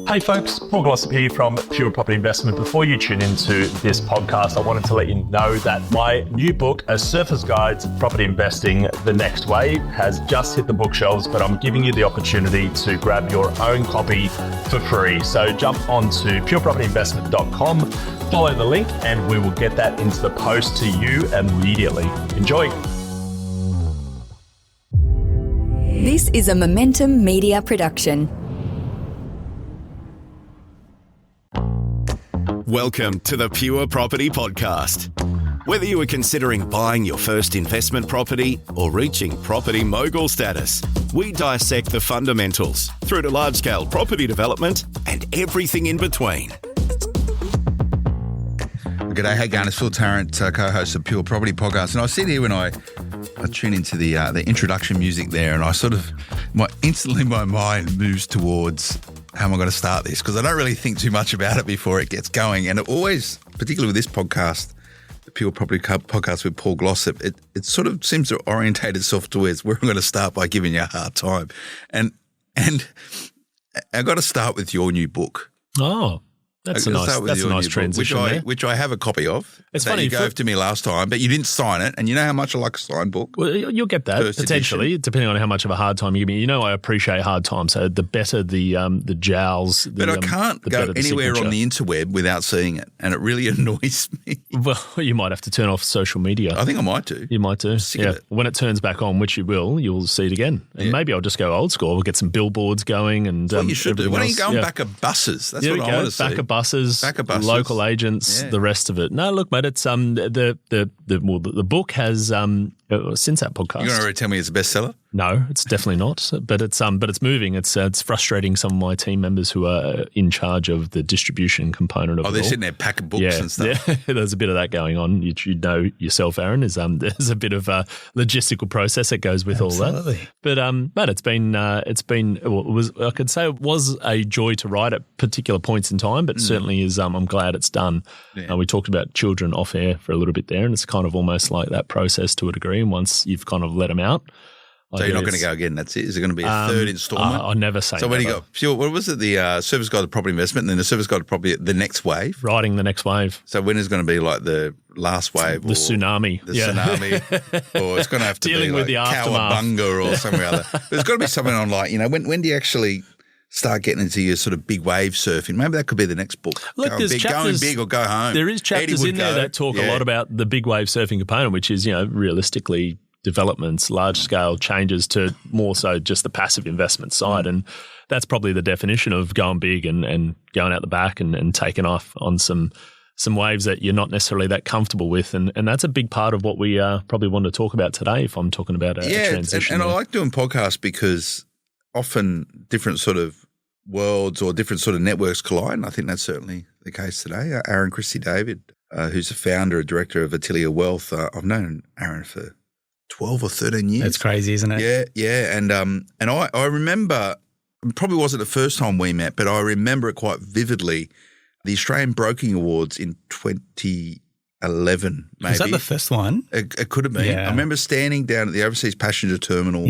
Hey folks, Paul Glossop here from Pure Property Investment. Before you tune into this podcast, I wanted to let you know that my new book, A Surfer's Guide to Property Investing, The Next Wave, has just hit the bookshelves, but I'm giving you the opportunity to grab your own copy for free. So jump onto purepropertyinvestment.com, follow the link, and we will get that into the post to you immediately. Enjoy. This is a Momentum Media production. Welcome to the Pure Property Podcast. Whether you are considering buying your first investment property or reaching property mogul status, we dissect the fundamentals through to large-scale property development and everything in between. G'day, hey going? It's Phil Tarrant, co-host of Pure Property Podcast, and I sit here when I tune into the introduction music there, and I sort of instantly my mind moves towards how am I going to start this, because I don't really think too much about it before it gets going. And it always, particularly with this podcast, the Pure Property Podcast with Paul Glossop, it sort of seems to orientate itself towards where I'm going to start by giving you a hard time. And I got to start with your new book. Oh, that's a nice transition, which I have a copy of. It's that funny, you gave to me last time, but you didn't sign it. And you know how much I like a signed book? Well, you'll get that potentially, depending on how much of a hard time you give me. You know, I appreciate hard time, so the better the jowls. But I can't go anywhere on the interweb without seeing it, and it really annoys me. Well, you might have to turn off social media. I think I might do. You might do. Yeah. When it turns back on, which you will, you'll see it again. And maybe I'll just go old school. We'll get some billboards going, and you should do. Why don't you go back of buses? That's what I want to see. Back of buses. Local agents, the rest of it. No, look, mate, it's the book has since that podcast. You're going to tell me it's a bestseller? No, it's definitely not. But it's moving. It's frustrating some of my team members who are in charge of the distribution component of it. Oh, they're sitting there packing books and stuff. Yeah, there's a bit of that going on. You know yourself, Aaron. There's a bit of a logistical process that goes with all that. But it's been I could say it was a joy to write at particular points in time, but certainly is. I'm glad it's done. Yeah. We talked about children off air for a little bit there, and it's kind of almost like that process to a degree. And once you've kind of let them out. So you're not going to go again, that's it? Is it going to be a third instalment? I never say So when you got, what was it, the Service Guide to Property Investment and then the Service Guide to Property, the next wave? Writing the next wave. So when is it going to be like the last wave? The tsunami. The tsunami. Or it's going to have to dealing be with like the aftermath. Cowabunga or somewhere other. There's got to be something on like, when do you actually start getting into your sort of big wave surfing? Maybe that could be the next book. Look, going big or go home. There is chapters in there that talk a lot about the big wave surfing component, which is, realistically developments, large-scale changes to more so just the passive investment side. And that's probably the definition of going big and going out the back and taking off on some waves that you're not necessarily that comfortable with. And that's a big part of what we probably want to talk about today if I'm talking about a transition. And I like doing podcasts because often different sort of worlds or different sort of networks collide. And I think that's certainly the case today. Aaron Christie-David, who's the founder and director of Attilia Wealth. I've known Aaron for 12 or 13 years. That's crazy, isn't it? Yeah. And I remember, it probably wasn't the first time we met, but I remember it quite vividly, the Australian Broking Awards in 2011, maybe. Was that the first one? It could have been. Yeah. I remember standing down at the Overseas Passenger Terminal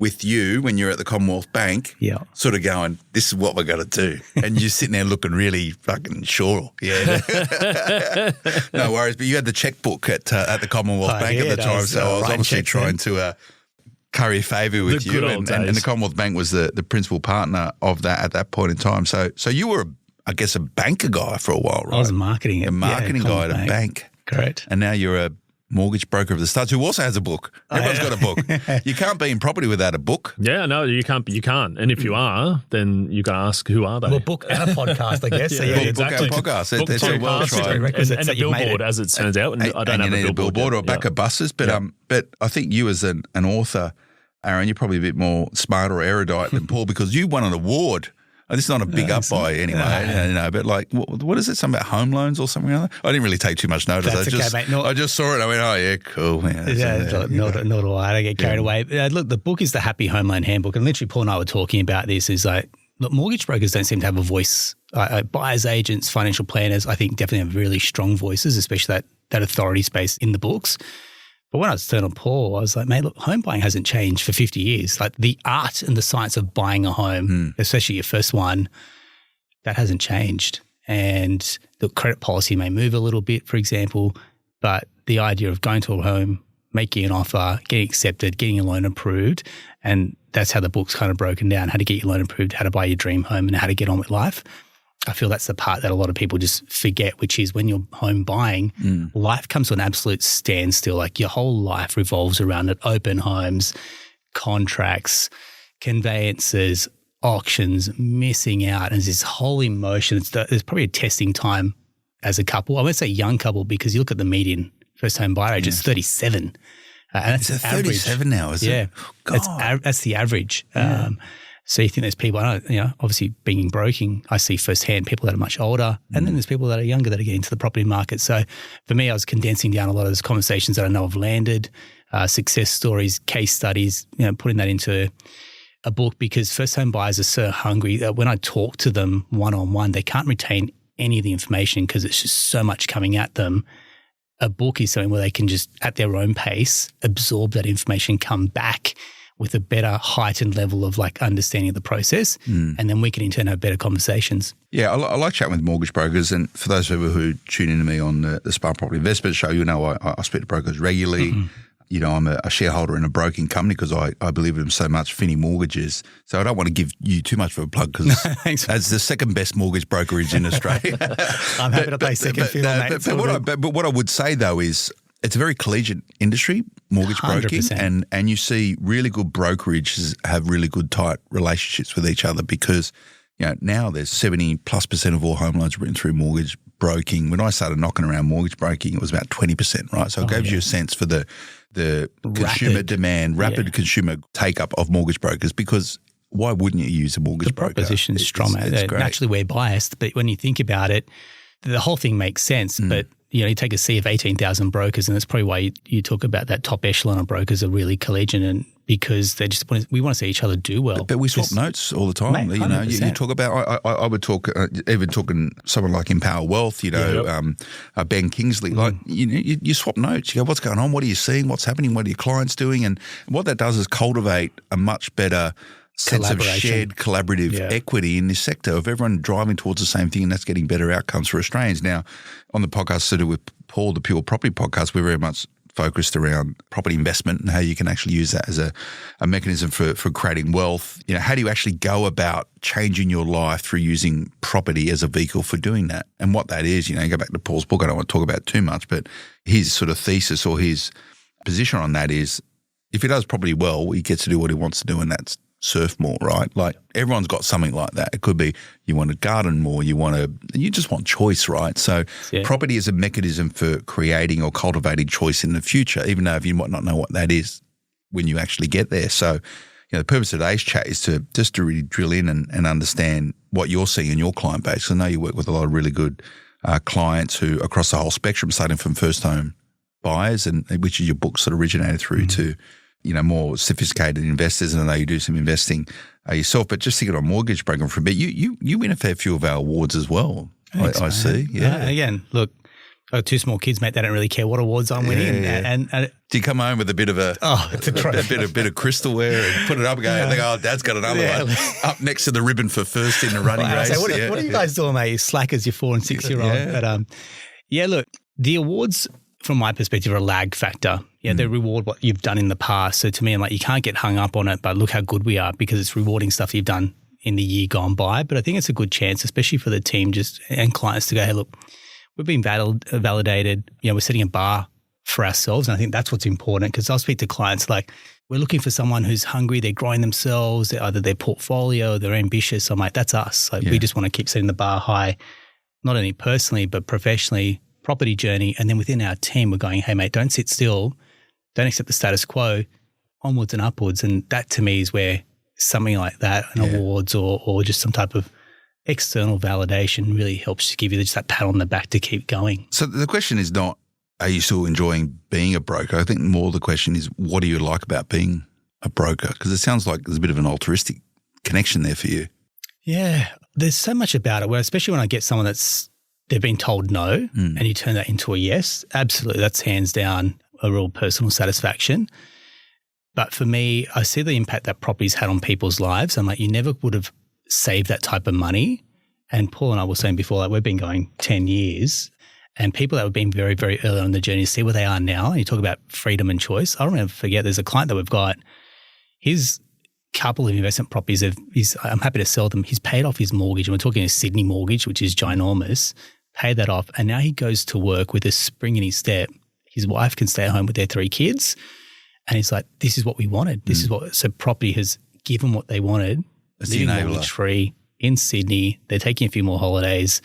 with you when you're at the Commonwealth Bank, sort of going, this is what we're going to do. And you're sitting there looking really fucking sure. Yeah. No worries. But you had the checkbook at the Commonwealth Bank at the time. So I was obviously trying to curry favour with you. And the Commonwealth Bank was the principal partner of that at that point in time. So you were, I guess, a banker guy for a while, right? I was marketing it. A marketing guy at a bank. Correct. And now you're a mortgage broker of the studs who also has a book. Everyone's got a book. You can't be in property without a book. Yeah, no, you can't. And if you are, then you got to ask, who are they? Well, book and a podcast, I guess. Book and a podcast. It's a well-tried. And a billboard, as it turns out. And I don't have a billboard or back of buses. But I think you as an author, Aaron, you're probably a bit more smart or erudite than Paul because you won an award. This is not a big up by anyway, but like, what is it? Something about home loans or something like that? I didn't really take too much notice. I just saw it and I went, oh, yeah, cool. Not at all. I don't get carried away. Look, the book is the Happy Home Loan Handbook. And literally, Paul and I were talking about this is like, look, mortgage brokers don't seem to have a voice. Buyers agents, financial planners, I think definitely have really strong voices, especially that authority space in the books. But when I was turning on Paul, I was like, mate, look, home buying hasn't changed for 50 years. Like the art and the science of buying a home, especially your first one, that hasn't changed. And the credit policy may move a little bit, for example, but the idea of going to a home, making an offer, getting accepted, getting a loan approved, and that's how the book's kind of broken down, how to get your loan approved, how to buy your dream home, and how to get on with life. I feel that's the part that a lot of people just forget, which is when you're home buying, life comes to an absolute standstill. Like your whole life revolves around it. Open homes, contracts, conveyances, auctions, missing out. And there's this whole emotion. There's probably a testing time as a couple. I won't say young couple because you look at the median first home buyer age, it's 37. And that's it's 37 now, is it? Yeah, that's the average. Yeah. So you think there's people, obviously being in broking, I see firsthand people that are much older, and then there's people that are younger that are getting into the property market. So for me, I was condensing down a lot of those conversations that I know have landed, success stories, case studies, putting that into a book, because first home buyers are so hungry that when I talk to them one-on-one, they can't retain any of the information because it's just so much coming at them. A book is something where they can just, at their own pace, absorb that information, come back with a better heightened level of like understanding of the process, and then we can in turn have better conversations. Yeah, I like chatting with mortgage brokers, and for those people who tune into me on the Spark Property Investment Show, I speak to brokers regularly. I'm a shareholder in a broking company because I believe in them so much, Finney Mortgages. So I don't want to give you too much of a plug because as the second best mortgage brokerage in Australia. I'm happy to play second fiddle, mate. But what I would say though is it's a very collegiate industry, mortgage 100%. Broking, and you see really good brokerages have really good tight relationships with each other because now there's 70+% of all home loans written through mortgage broking. When I started knocking around mortgage broking, it was about 20%, right? So it gives you a sense for the consumer demand, rapid consumer take-up of mortgage brokers, because why wouldn't you use a mortgage broker? The proposition's strong. Naturally, we're biased, but when you think about it, the whole thing makes sense. But you take a sea of 18,000 brokers, and that's probably why you talk about that top echelon of brokers are really collegiate, and because they just we want to see each other do well. But we swap notes all the time. Mate, you talk about I would talk even talking someone like Empower Wealth, Ben Kingsley, like you swap notes. You go, what's going on? What are you seeing? What's happening? What are your clients doing? And what that does is cultivate a much better sense of shared collaborative equity in this sector of everyone driving towards the same thing, and that's getting better outcomes for Australians. Now, on the podcast to do with Paul, the Pure Property Podcast, we're very much focused around property investment and how you can actually use that as a mechanism for creating wealth. How do you actually go about changing your life through using property as a vehicle for doing that? And what that is, you go back to Paul's book, I don't want to talk about it too much, but his sort of thesis or his position on that is if he does property well, he gets to do what he wants to do, and that's surf more, right? Like everyone's got something like that. It could be you want to garden more, you just want choice, right? So property is a mechanism for creating or cultivating choice in the future, even though you might not know what that is when you actually get there. So, the purpose of today's chat is to really drill in and understand what you're seeing in your client base. I know you work with a lot of really good clients who across the whole spectrum, starting from first home buyers, and which is your book sort of originated through to more sophisticated investors, and I know you do some investing yourself, but just thinking on mortgage broking for a bit, you win a fair few of our awards as well. Thanks, I see. Yeah. Again, look, I've got two small kids, mate. They don't really care what awards I'm winning. And do you come home with a bit of a bit of crystalware and put it up and go, Dad's got another one up next to the ribbon for first in the running race? What are you guys doing, mate? You slackers, you 4 and 6 year old. But look, the awards from my perspective are a lag factor. They reward what you've done in the past. So to me, I'm like, you can't get hung up on it, but look how good we are, because it's rewarding stuff you've done in the year gone by. But I think it's a good chance, especially for the team and clients, to go, hey, look, we've been validated. We're setting a bar for ourselves. And I think that's what's important, because I'll speak to clients like, we're looking for someone who's hungry, they're growing themselves, either their portfolio, they're ambitious. I'm like, that's us. Like we just want to keep setting the bar high, not only personally, but professionally, property journey. And then within our team, we're going, hey, mate, don't sit still. Don't accept the status quo, onwards and upwards. And that to me is where something like that, awards or just some type of external validation really helps to give you just that pat on the back to keep going. So the question is not, are you still enjoying being a broker? I think more the question is, what do you like about being a broker? Because it sounds like there's a bit of an altruistic connection there for you. Yeah, there's so much about it, especially when I get someone they've been told no and you turn that into a yes. Absolutely, that's hands down a real personal satisfaction. But for me, I see the impact that property's had on people's lives. I'm like, you never would have saved that type of money And Paul and I were saying before, like we've been going 10 years, and people that have been very, very early on the journey see where they are now. And you talk about freedom and choice. I'll never forget, there's a client that we've got, his couple of investment properties, I'm happy to sell them. He's paid off his mortgage, and we're talking a Sydney mortgage, which is ginormous, paid that off. And now he goes to work with a spring in his step. His wife can stay at home with their 3 kids. And he's like, this is what we wanted. This is what, so property has given what they wanted. It's living the enabler. mortgage free in Sydney. They're taking a few more holidays,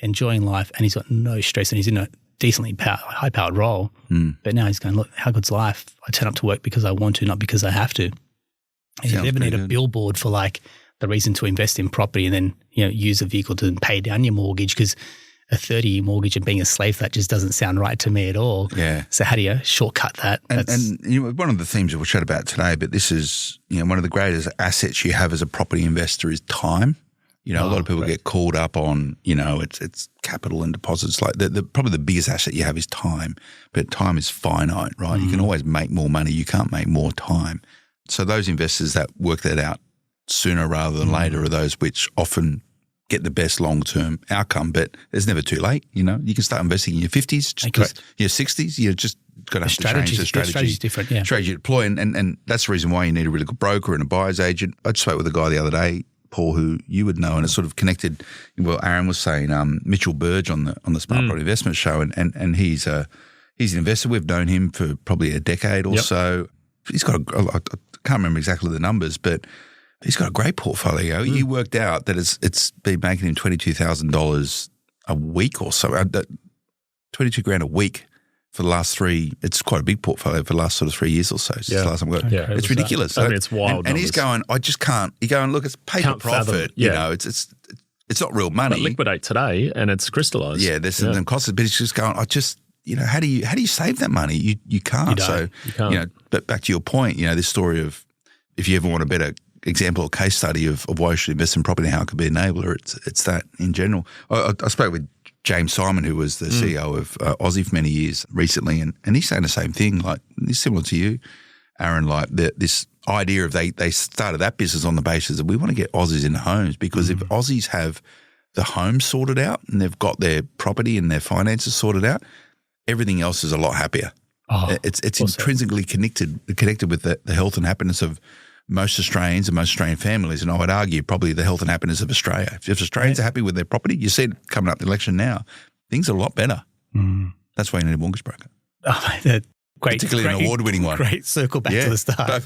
enjoying life, and he's got no stress, and he's in a decently high-powered role. But now he's going, look, how good's life? I turn up to work because I want to, not because I have to. And you never need a billboard for like the reason to invest in property and then, use a vehicle to pay down your mortgage, because a 30-year mortgage and being a slave to that just doesn't sound right to me at all. Yeah. So how do you shortcut that? And one of the themes that we'll chat about today, but this is, one of the greatest assets you have as a property investor is time. A lot of people get caught up on, it's capital and deposits. Like probably the biggest asset you have is time, but time is finite, right? You can always make more money. You can't make more time. So those investors that work that out sooner rather than later are those which often get the best long-term outcome, but it's never too late. You can start investing in your 50s, your 60s. You just got to have to change the strategy. Strategy's different, yeah. Strategy to deploy, and that's the reason why you need a really good broker and a buyer's agent. I just spoke with a guy the other day, Paul, who you would know, and it sort of connected. Well, Aaron was saying Mitchell Burge on the Smart Property Investment Show, and he's an investor. We've known him for probably a decade or so. He's got I can't remember exactly the numbers, but he's got a great portfolio. He worked out that it's been making him $22,000 a week or so, $22,000 a week for the last 3. It's quite a big portfolio for the last sort of 3 years or so. Since the last time it's ridiculous. It's wild. And he's going, I just can't. He's going, look, it's paper profit. It's not real money. But liquidate today and it's crystallised. Yeah, there's some costs, but it's just going, how do you save that money? You can't. You can't. But back to your point, this story of if you ever want a better example or case study of why you should invest in property and how it could be an enabler, it's that in general. I spoke with James Simon, who was the CEO of Aussie for many years recently, and he's saying the same thing, like he's similar to you, Aaron, like this idea of they started that business on the basis that we want to get Aussies into homes, because if Aussies have the home sorted out and they've got their property and their finances sorted out, everything else is a lot happier. It's intrinsically connected with the health and happiness of most Australians and most Australian families, and I would argue probably the health and happiness of Australia. If Australians are happy with their property, you see it coming up the election now, things are a lot better. That's why you need a mortgage broker. Particularly an award-winning one. Great circle back to the start.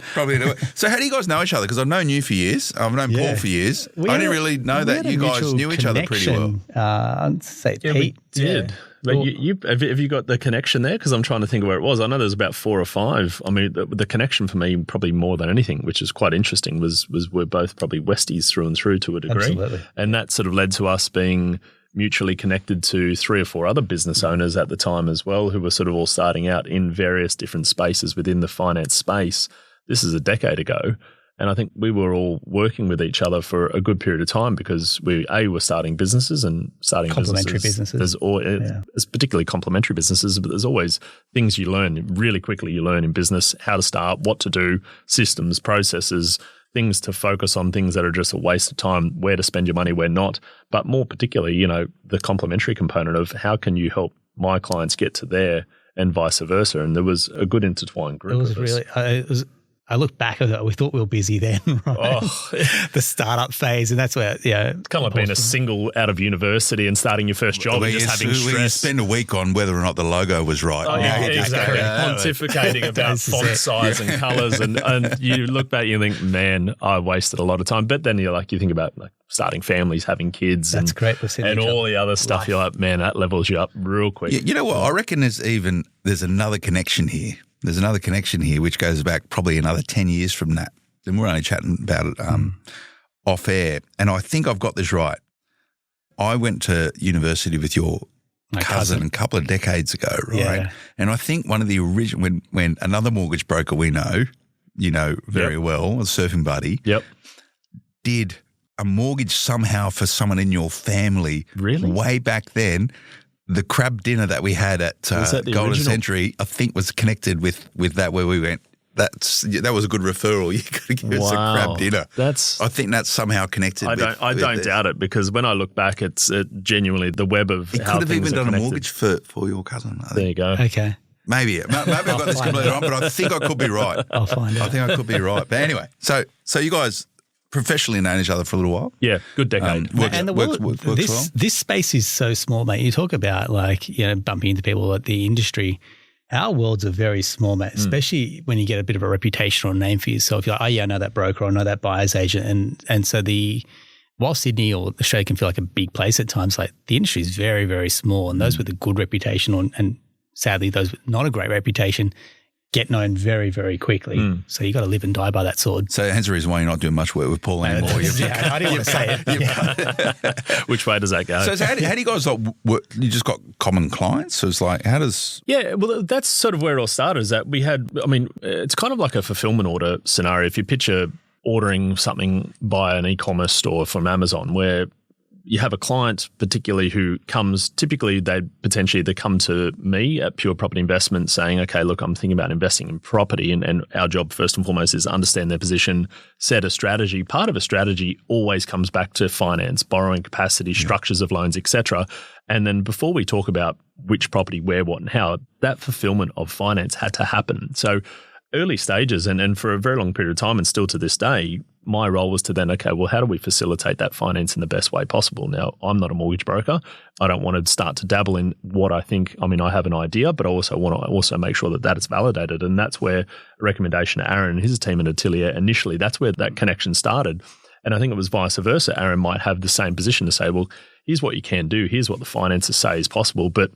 So how do you guys know each other? Because I've known you for years. I've known Paul for years. I didn't really know that you guys knew each other pretty well. I'd say Pete did. But have you got the connection there? Because I'm trying to think of where it was. I know there's about 4 or 5. I mean, the connection for me, probably more than anything, which is quite interesting, was we're both probably Westies through and through to a degree. Absolutely. And that sort of led to us being mutually connected to 3 or 4 other business owners at the time as well, who were sort of all starting out in various different spaces within the finance space. This is a decade ago. And I think we were all working with each other for a good period of time because we were starting businesses and starting complementary businesses. It's particularly complementary businesses, but there's always things you learn really quickly. You learn in business how to start, what to do, systems, processes, things to focus on, things that are just a waste of time, where to spend your money, where not. But more particularly, the complementary component of how can you help my clients get to there and vice versa. And there was a good intertwined group. I look back at it, we thought we were busy then, right? The startup phase, and that's where, it's kind of like being a single out of university and starting your first job and just having stress. You spend a week on whether or not the logo was right. Exactly. Pontificating about font size and colours, and you look back and you think, man, I wasted a lot of time. But then you think about starting families, having kids. That's great. And all the other stuff. You're like, man, that levels you up real quick. You know what? I reckon there's another connection here. There's another connection here which goes back probably another 10 years from that. And we're only chatting about it off air. And I think I've got this right. I went to university with your cousin a couple of decades ago, right? Yeah. And I think one of the original, when another mortgage broker we know, very well, a surfing buddy, did a mortgage somehow for someone in your family way back then. The crab dinner that we had at Golden Century, I think, was connected with that, where we went, that was a good referral. You got to give us a crab dinner. I think that's somehow connected. I don't doubt it, because when I look back, it's genuinely the web of he how could have even done connected. a mortgage for your cousin. I think. There you go. Okay. Maybe I've got this completely wrong, but I think I could be right. I'll find out. I think I could be right. But anyway, so you guys professionally known each other for a little while. Yeah, good decade. Works well. This space is so small, mate. You talk about bumping into people at the industry. Our worlds are very small, mate, especially when you get a bit of a reputation or name for yourself. You're like, oh, yeah, I know that broker, or I know that buyer's agent. And so while Sydney or Australia can feel like a big place at times, like the industry is very, very small. And those with a good reputation and sadly those with not a great reputation get known very, very quickly. So you got to live and die by that sword. So hence the reason why you're not doing much work with Paul anymore. I didn't want to say it. Which way does that go? So how do you guys work? You just got common clients? So it's like, how does... Yeah, well, that's sort of where it all started, is that we had, it's kind of like a fulfillment order scenario. If you picture ordering something by an e-commerce store from Amazon, where you have a client particularly who comes, typically they come to me at Pure Property Investment saying, okay, look, I'm thinking about investing in property, and our job first and foremost is understand their position, set a strategy. Part of a strategy always comes back to finance, borrowing capacity, structures of loans, etc. And then before we talk about which property, where, what and how, that fulfillment of finance had to happen. So early stages and for a very long period of time, and still to this day, my role was to then, okay, well, how do we facilitate that finance in the best way possible? Now, I'm not a mortgage broker. I don't want to start to dabble in what I think. I have an idea, but I also want to also make sure that is validated. And that's where a recommendation to Aaron and his team at Atelier, initially, that's where that connection started. And I think it was vice versa. Aaron might have the same position to say, well, here's what you can do. Here's what the finances say is possible. But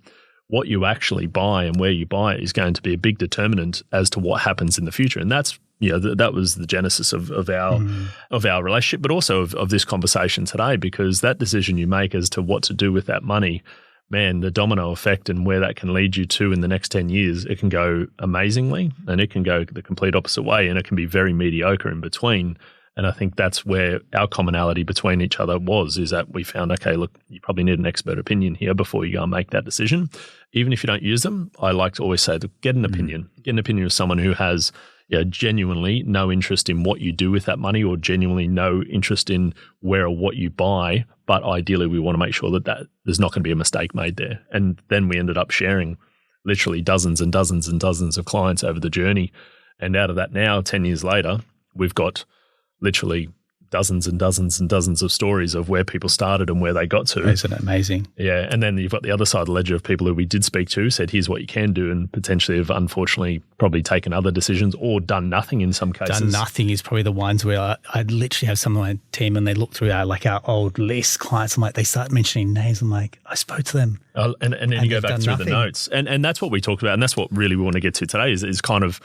what you actually buy and where you buy it is going to be a big determinant as to what happens in the future. And that's, that was the genesis of our relationship, but also of this conversation today, because that decision you make as to what to do with that money, man, the domino effect and where that can lead you to in the next 10 years, it can go amazingly and it can go the complete opposite way, and it can be very mediocre in between. And I think that's where our commonality between each other is that we found, okay, look, you probably need an expert opinion here before you go and make that decision. Even if you don't use them, I like to always say, get an opinion. Get an opinion of someone who has genuinely no interest in what you do with that money, or genuinely no interest in where or what you buy. But ideally, we want to make sure that there's not going to be a mistake made there. And then we ended up sharing literally dozens and dozens and dozens of clients over the journey. And out of that now, 10 years later, we've got literally dozens and dozens and dozens of stories of where people started and where they got to. Isn't it amazing? Yeah. And then you've got the other side of the ledger of people who we did speak to, said, here's what you can do, and potentially have unfortunately probably taken other decisions or done nothing in some cases. Done nothing is probably the ones where I'd literally have someone on my team and they look through our old list clients. I'm like, they start mentioning names. I'm like, I spoke to them. And then you go back through the notes. And that's what we talked about. And that's what really we want to get to today is kind of,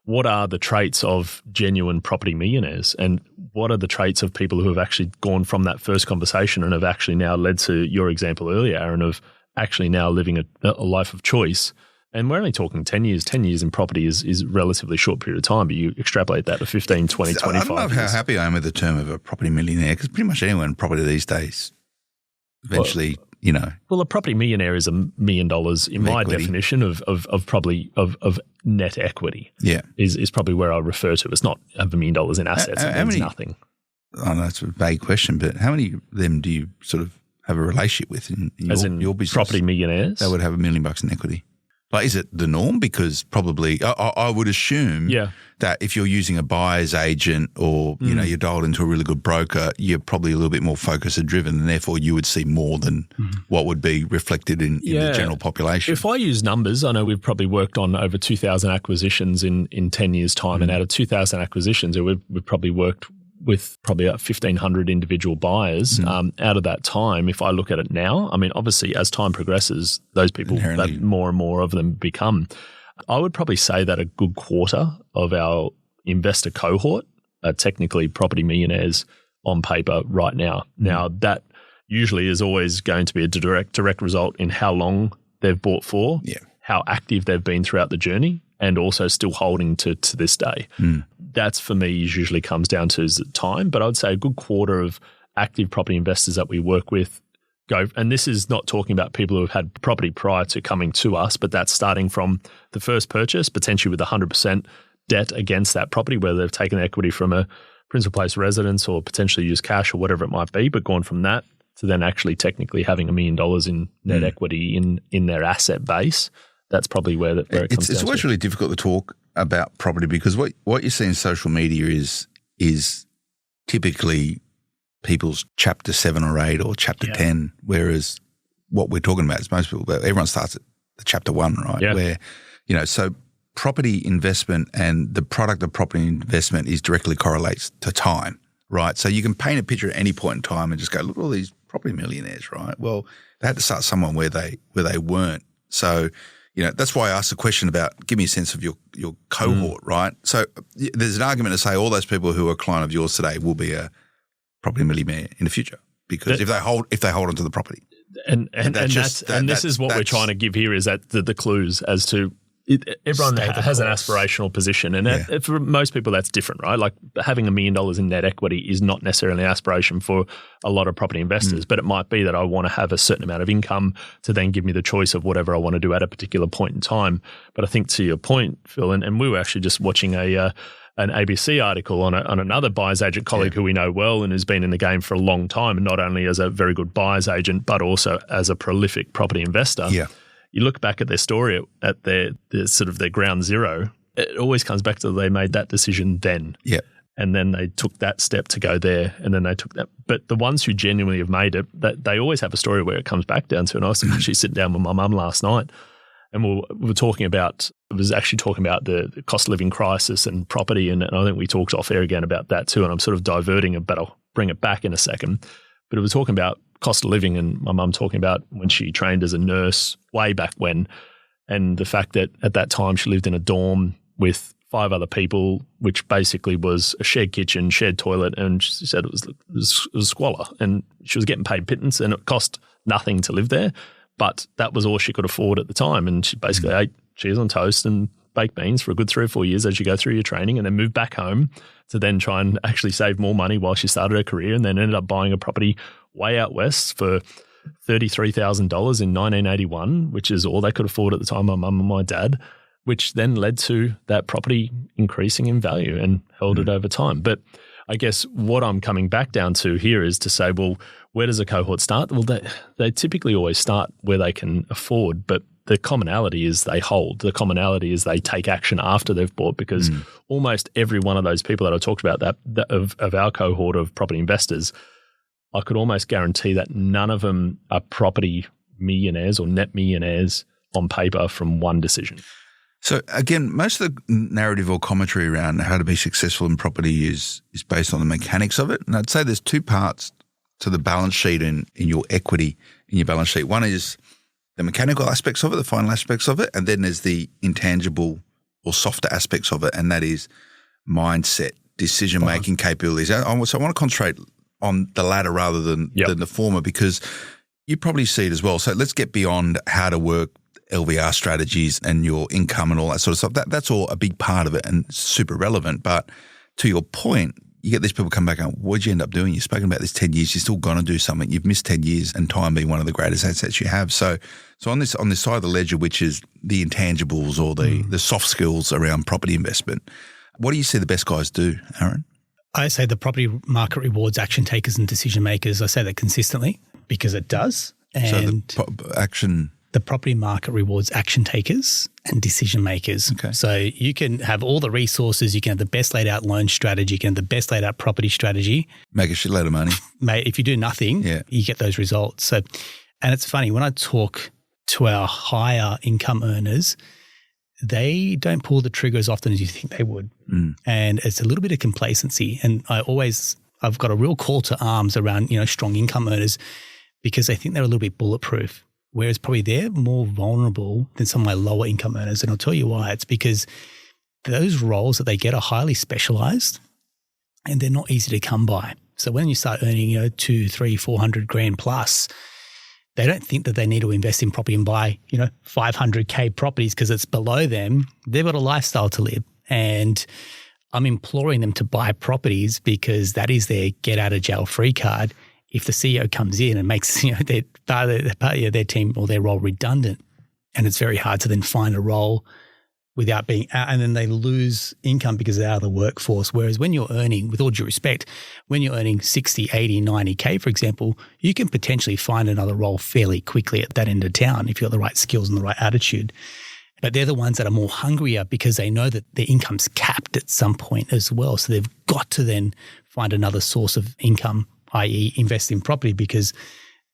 what are the traits of genuine property millionaires, and what are the traits of people who have actually gone from that first conversation and have actually now led to your example earlier, Aaron, of actually now living a life of choice. And we're only talking 10 years. 10 years in property is a relatively short period of time, but you extrapolate that to 15, 20, 25 years. I don't know how happy I am with the term of a property millionaire, because pretty much anyone in property these days eventually... Well, a property millionaire is $1 million in my definition of net equity. Yeah, is probably where I refer to. It's not have $1 million in assets. It means nothing. I know it's a vague question, but how many of them do you sort of have a relationship with in your business? Property millionaires? They would have $1 million in equity. Like, is it the norm? Because probably I would assume that if you're using a buyer's agent or, you're dialed into a really good broker, you're probably a little bit more focused and driven, and therefore you would see more than what would be reflected in the general population. If I use numbers, I know we've probably worked on over 2,000 acquisitions in 10 years' time, and out of 2,000 acquisitions, we've probably worked with probably about 1,500 individual buyers. Out of that time, if I look at it now, obviously as time progresses, those people, that more and more of them become. I would probably say that a good quarter of our investor cohort are technically property millionaires on paper right now. Now, that usually is always going to be a direct result in how long they've bought for, how active they've been throughout the journey, and also still holding to this day. That's, for me, usually comes down to time. But I would say a good quarter of active property investors that we work with go, and this is not talking about people who have had property prior to coming to us, but that's starting from the first purchase, potentially with 100% debt against that property, whether they've taken equity from a principal place residence or potentially used cash or whatever it might be, but gone from that to then actually technically having $1 million in net equity in their asset base. That's probably where it comes down to. It's always really difficult to talk about property because what you see in social media is typically people's chapter 7 or 8 or chapter 10, whereas what we're talking about is most people, everyone starts at the chapter 1, right? Yeah. Where, so property investment and the product of property investment is directly correlates to time, right? So you can paint a picture at any point in time and just go, look at all these property millionaires, right? Well, they had to start somewhere where they weren't. So, that's why I asked the question about give me a sense of your cohort, right? So there's an argument to say all those people who are a client of yours today will be a property millionaire in the future because if they hold onto the property. And this is what we're trying to give here is that the clues as to everyone has an aspirational position. And for most people, that's different, right? Like having $1 million in net equity is not necessarily an aspiration for a lot of property investors, but it might be that I want to have a certain amount of income to then give me the choice of whatever I want to do at a particular point in time. But I think to your point, Phil, and we were actually just watching an ABC article on another buyer's agent colleague who we know well and has been in the game for a long time, and not only as a very good buyer's agent, but also as a prolific property investor. Yeah. You look back at their story at their sort of their ground zero, it always comes back to they made that decision then. Yeah. And then they took that step to go there, and then they took that. But the ones who genuinely have made it, that they always have a story where it comes back down to. And I was actually sitting down with my mum last night, and we were talking about, the cost of living crisis and property, and I think we talked off air again about that too, and I'm sort of diverting, but I'll bring it back in a second. But it was talking about cost of living, and my mum talking about when she trained as a nurse way back when, and the fact that at that time she lived in a dorm with 5 other people, which basically was a shared kitchen, shared toilet, and she said it was squalor, and she was getting paid pittance, and it cost nothing to live there, but that was all she could afford at the time, and she basically ate cheese on toast and baked beans for a good 3 or 4 years as you go through your training, and then moved back home to then try and actually save more money while she started her career, and then ended up buying a property way out west for $33,000 in 1981, which is all they could afford at the time, my mum and my dad, which then led to that property increasing in value and held it over time. But I guess what I'm coming back down to here is to say, well, where does a cohort start? Well, they typically always start where they can afford, but the commonality is they hold. The commonality is they take action after they've bought, because almost every one of those people that I talked about that of our cohort of property investors, I could almost guarantee that none of them are property millionaires or net millionaires on paper from one decision. So again, most of the narrative or commentary around how to be successful in property is based on the mechanics of it. And I'd say there's 2 parts to the balance sheet and in your equity in your balance sheet. One is the mechanical aspects of it, the final aspects of it, and then there's the intangible or softer aspects of it, and that is mindset, decision-making capabilities. So I want to concentrate on the latter rather than the former, because you probably see it as well. So let's get beyond how to work LVR strategies and your income and all that sort of stuff. That's all a big part of it and super relevant. But to your point, you get these people come back and what'd you end up doing? You've spoken about this 10 years. You're still going to do something. You've missed 10 years and time being one of the greatest assets you have. So on this side of the ledger, which is the intangibles or the soft skills around property investment, what do you see the best guys do, Aaron? I say the property market rewards action takers and decision makers. I say that consistently because it does. And so the property market rewards action takers and decision makers. Okay. So you can have all the resources, you can have the best laid out loan strategy, you can have the best laid out property strategy. Make a shitload of money. Mate, if you do nothing, you get those results. So, and it's funny, when I talk to our higher income earners, they don't pull the trigger as often as you think they would. And it's a little bit of complacency. And I've got a real call to arms around, strong income earners, because they think they're a little bit bulletproof. Whereas probably they're more vulnerable than some of my lower income earners. And I'll tell you why. It's because those roles that they get are highly specialized and they're not easy to come by. So when you start earning, 200, 300, 400 grand plus, they don't think that they need to invest in property and buy, 500K properties because it's below them. They've got a lifestyle to live. And I'm imploring them to buy properties because that is their get out of jail free card. If the CEO comes in and makes their team or their role redundant, and it's very hard to then find a role without being out, and then they lose income because they're out of the workforce. Whereas when you're earning, with all due respect, when you're earning 60, 80, 90K, for example, you can potentially find another role fairly quickly at that end of town if you've got the right skills and the right attitude. But they're the ones that are more hungrier because they know that their income's capped at some point as well. So they've got to then find another source of income, i.e. invest in property, because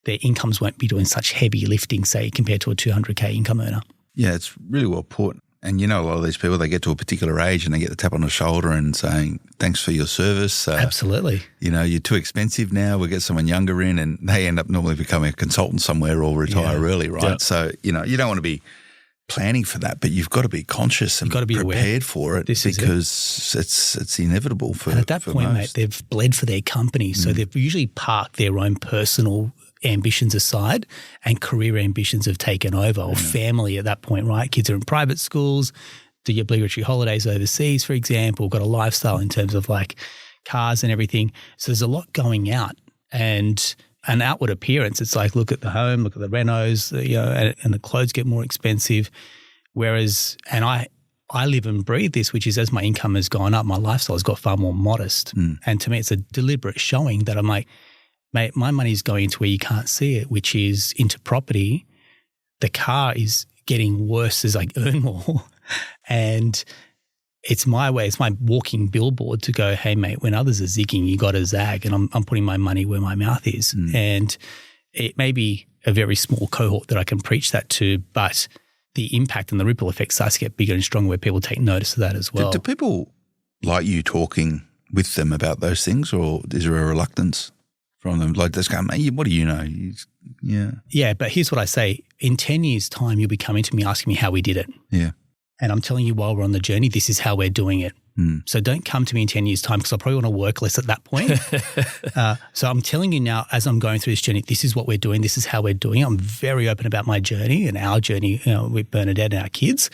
their incomes won't be doing such heavy lifting, say, compared to a 200K income earner. Yeah, it's really well put. And a lot of these people, they get to a particular age and they get the tap on the shoulder and saying, thanks for your service. Absolutely. You're too expensive now. We'll get someone younger in, and they end up normally becoming a consultant somewhere or retire early, right? Yeah. So, you don't want to be planning for that, but you've got to be conscious and be prepared for it because it's inevitable for most. And at that point, mate, they've bled for their company. So they've usually parked their own personal ambitions aside and career ambitions have taken over, or family at that point, right? Kids are in private schools, do your obligatory holidays overseas, for example, got a lifestyle in terms of like cars and everything. So there's a lot going out, and an outward appearance, it's like, look at the home, look at the renos, and the clothes get more expensive. Whereas, and I live and breathe this, which is as my income has gone up, my lifestyle has got far more modest. And to me, it's a deliberate showing that I'm like, mate, my money's going into where you can't see it, which is into property. The car is getting worse as I earn more. And it's my way, it's my walking billboard to go, hey, mate, when others are zigging, you got to zag. And I'm putting my money where my mouth is. And it may be a very small cohort that I can preach that to, but the impact and the ripple effect starts to get bigger and stronger where people take notice of that as well. Do people like you talking with them about those things, or is there a reluctance from them? Like, this guy, mate, what do you know? Yeah, but here's what I say. In 10 years' time, you'll be coming to me asking me how we did it. Yeah. And I'm telling you while we're on the journey, this is how we're doing it. So don't come to me in 10 years' time because I'll probably want to work less at that point. So I'm telling you now, as I'm going through this journey, this is what we're doing. This is how we're doing it. I'm very open about my journey and our journey with Bernadette and our kids.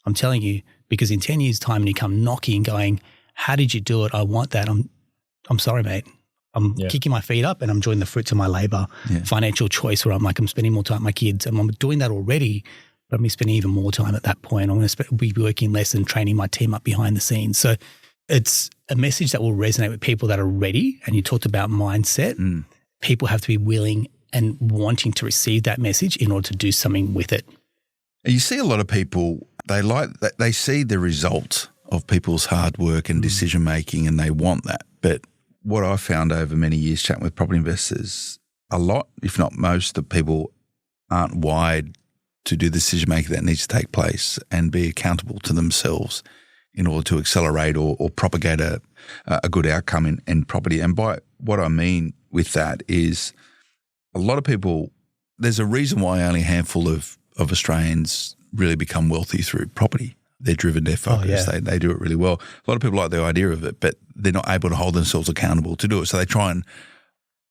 I'm telling you, because in 10 years' time, when you come knocking going, how did you do it? I want that. I'm sorry, mate. I'm kicking my feet up and I'm enjoying the fruits of my labor, financial choice where I'm spending more time with my kids, and I'm doing that already. But I'm spending even more time at that point. I'm going to be working less and training my team up behind the scenes. So it's a message that will resonate with people that are ready. And you talked about mindset. People have to be willing and wanting to receive that message in order to do something with it. You see a lot of people, they see the result of people's hard work and decision making, and they want that. But what I found over many years chatting with property investors, a lot, if not most, of people aren't wired to do the decision making that needs to take place and be accountable to themselves in order to accelerate or propagate a good outcome in property. And by what I mean with that is a lot of people, there's a reason why only a handful of Australians really become wealthy through property. They're driven, they're focused, they do it really well. A lot of people like the idea of it, but they're not able to hold themselves accountable to do it. So they try and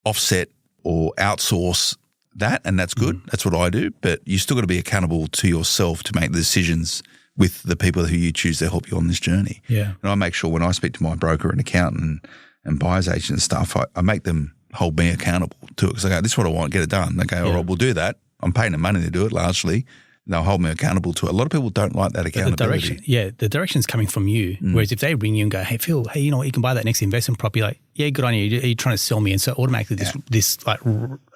offset or outsource that, and that's good. That's what I do. But you still got to be accountable to yourself to make the decisions with the people who you choose to help you on this journey. Yeah. And I make sure when I speak to my broker and accountant and buyer's agent and stuff, I make them hold me accountable to it. Because I go, this is what I want, get it done. They go, all right, we'll do that. I'm paying them money to do it largely. They'll hold me accountable to it. A lot of people don't like that accountability. The direction's coming from you. Whereas if they ring you and go, hey, Phil, hey, you know what, you can buy that next investment property, like, yeah, good on you. Are you trying to sell me? And so automatically this like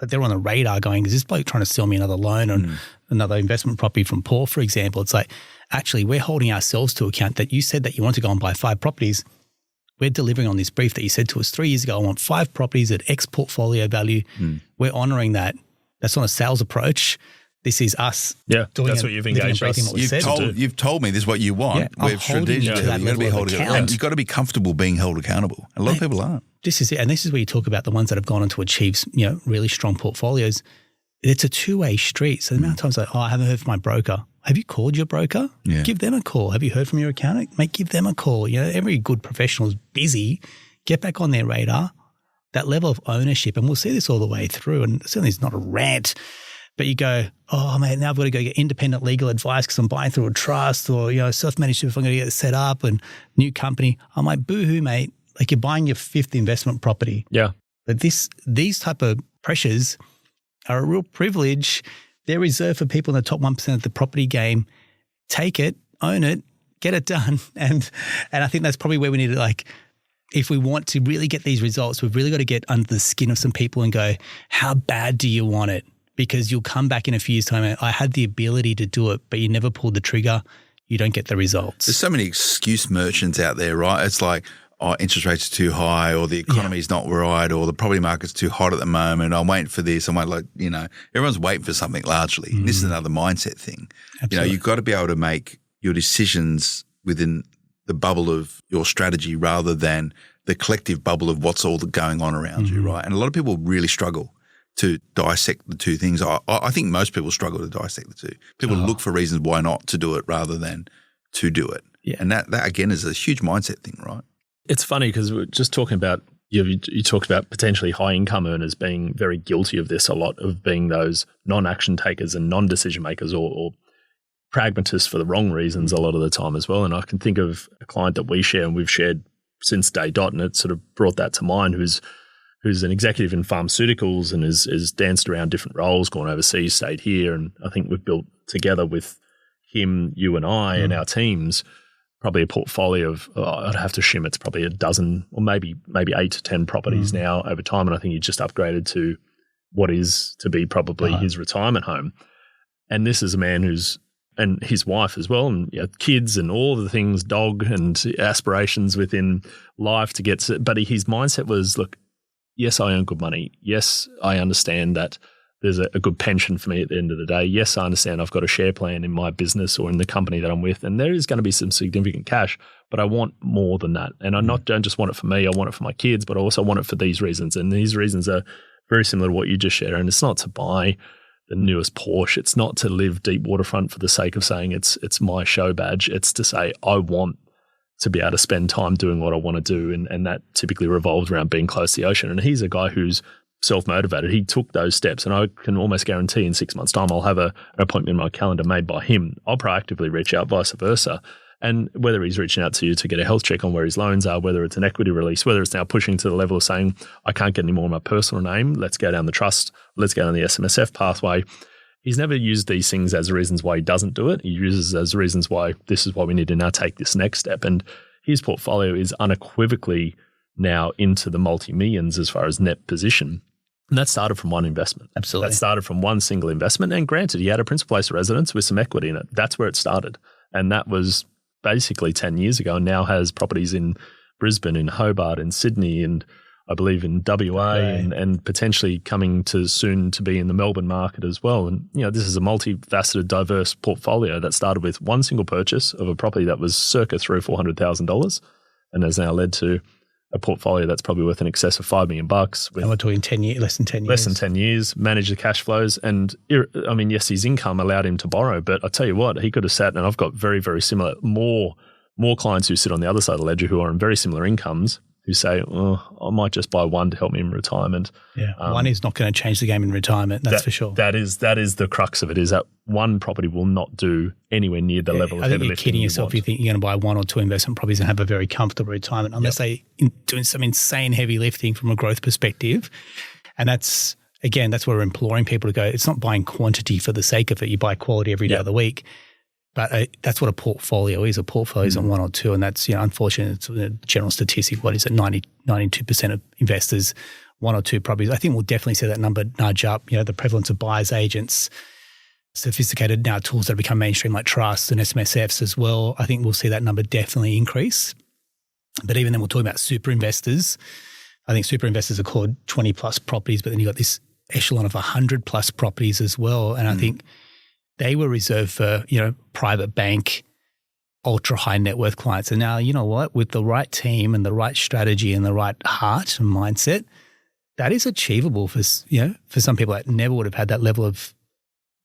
they're on the radar going, is this bloke trying to sell me another loan or another investment property from Paul, for example? It's like, actually, we're holding ourselves to account that you said that you want to go and buy 5 properties. We're delivering on this brief that you said to us 3 years ago. I want 5 properties at X portfolio value. We're honouring that. That's not a sales approach. This is us. Yeah, that's what you've engaged us. You've told me this is what you want. Yeah, We've strategically. You've got to be comfortable being held accountable. A lot of people aren't. This is it, and this is where you talk about the ones that have gone on to achieve, really strong portfolios. It's a two-way street. So the amount of times like, I haven't heard from my broker. Have you called your broker? Yeah. Give them a call. Have you heard from your accountant? Mate, give them a call. Every good professional is busy. Get back on their radar. That level of ownership, and we'll see this all the way through. And certainly it's not a rant. But you go, oh, mate, now I've got to go get independent legal advice because I'm buying through a trust or, self-managed if I'm going to get it set up and new company. I'm like, boo-hoo, mate. Like you're buying your 5th investment property. Yeah. But these type of pressures are a real privilege. They're reserved for people in the top 1% of the property game. Take it, own it, get it done. And I think that's probably where we need to, like, if we want to really get these results, we've really got to get under the skin of some people and go, how bad do you want it? Because you'll come back in a few years' time and I had the ability to do it, but you never pulled the trigger. You don't get the results. There's so many excuse merchants out there, right? It's like, oh, interest rates are too high, or the economy's not right, or the property market's too hot at the moment. I'm waiting for this. I'm like, everyone's waiting for something largely. This is another mindset thing. Absolutely. You've got to be able to make your decisions within the bubble of your strategy rather than the collective bubble of what's all going on around you, right? And a lot of people really struggle to dissect the two things. I think most people struggle to dissect the two. People look for reasons why not to do it rather than to do it. Yeah. And that again is a huge mindset thing, right? It's funny because we're just talking about, you talked about potentially high income earners being very guilty of this a lot, of being those non-action takers and non-decision makers or pragmatists for the wrong reasons a lot of the time as well. And I can think of a client that we share and we've shared since day dot, and it sort of brought that to mind, who's an executive in pharmaceuticals and has danced around different roles, gone overseas, stayed here. And I think we've built together with him, you and I and our teams, probably a portfolio of, I'd have to assume it's probably a dozen or maybe 8 to 10 properties now over time. And I think he just upgraded to what is to be probably his retirement home. And this is a man and his wife as well, and kids and all the things, dog and aspirations within life to get to, but his mindset was, look, yes, I earn good money. Yes, I understand that there's a good pension for me at the end of the day. Yes, I understand I've got a share plan in my business or in the company that I'm with, and there is going to be some significant cash, but I want more than that. And I don't just want it for me, I want it for my kids, but I also want it for these reasons. And these reasons are very similar to what you just shared. And it's not to buy the newest Porsche. It's not to live deep waterfront for the sake of saying it's my show badge. It's to say, I want to be able to spend time doing what I want to do. And that typically revolves around being close to the ocean. And he's a guy who's self-motivated. He took those steps, and I can almost guarantee in 6 months' time I'll have an appointment in my calendar made by him. I'll proactively reach out, vice versa. And whether he's reaching out to you to get a health check on where his loans are, whether it's an equity release, whether it's now pushing to the level of saying, I can't get any more in my personal name, let's go down the trust, let's go down the SMSF pathway. He's never used these things as reasons why he doesn't do it. He uses it as reasons why this is why we need to now take this next step. And his portfolio is unequivocally now into the multi-millions as far as net position. And that started from one investment. Absolutely. That started from one single investment. And granted, he had a principal place of residence with some equity in it. That's where it started. And that was basically 10 years ago, and now has properties in Brisbane, in Hobart, in Sydney, and I believe in WA, and potentially coming to soon to be in the Melbourne market as well. And, this is a multifaceted, diverse portfolio that started with one single purchase of a property that was circa $300,000 or $400,000 and has now led to a portfolio that's probably worth in excess of $5 million. And we're talking 10 years, less than 10 years. Less than 10 years, manage the cash flows. And yes, his income allowed him to borrow, but I tell you what, he could have sat, and I've got very, very similar, more clients who sit on the other side of the ledger who are on very similar incomes who say, I might just buy one to help me in retirement. Yeah, one is not going to change the game in retirement, that's for sure. That is the crux of it, is that one property will not do anywhere near the level of heavy lifting. I think you're kidding yourself. You think you're going to buy one or two investment properties and have a very comfortable retirement, unless they doing some insane heavy lifting from a growth perspective. And that's what we're imploring people to go. It's not buying quantity for the sake of it. You buy quality every day of the week. But that's what a portfolio is. A portfolio isn't one or two, and that's unfortunate. It's a general statistic. What is it? 92% of investors, one or two properties. I think we'll definitely see that number nudge up. The prevalence of buyers agents, sophisticated now tools that have become mainstream like trusts and SMSFs as well. I think we'll see that number definitely increase. But even then, we're talking about super investors. I think super investors are called 20 plus properties, but then you've got this echelon of 100 plus properties as well. And I think they were reserved for, private bank, ultra high net worth clients. And now, you know what, with the right team and the right strategy and the right heart and mindset, that is achievable for some people that never would have had that level of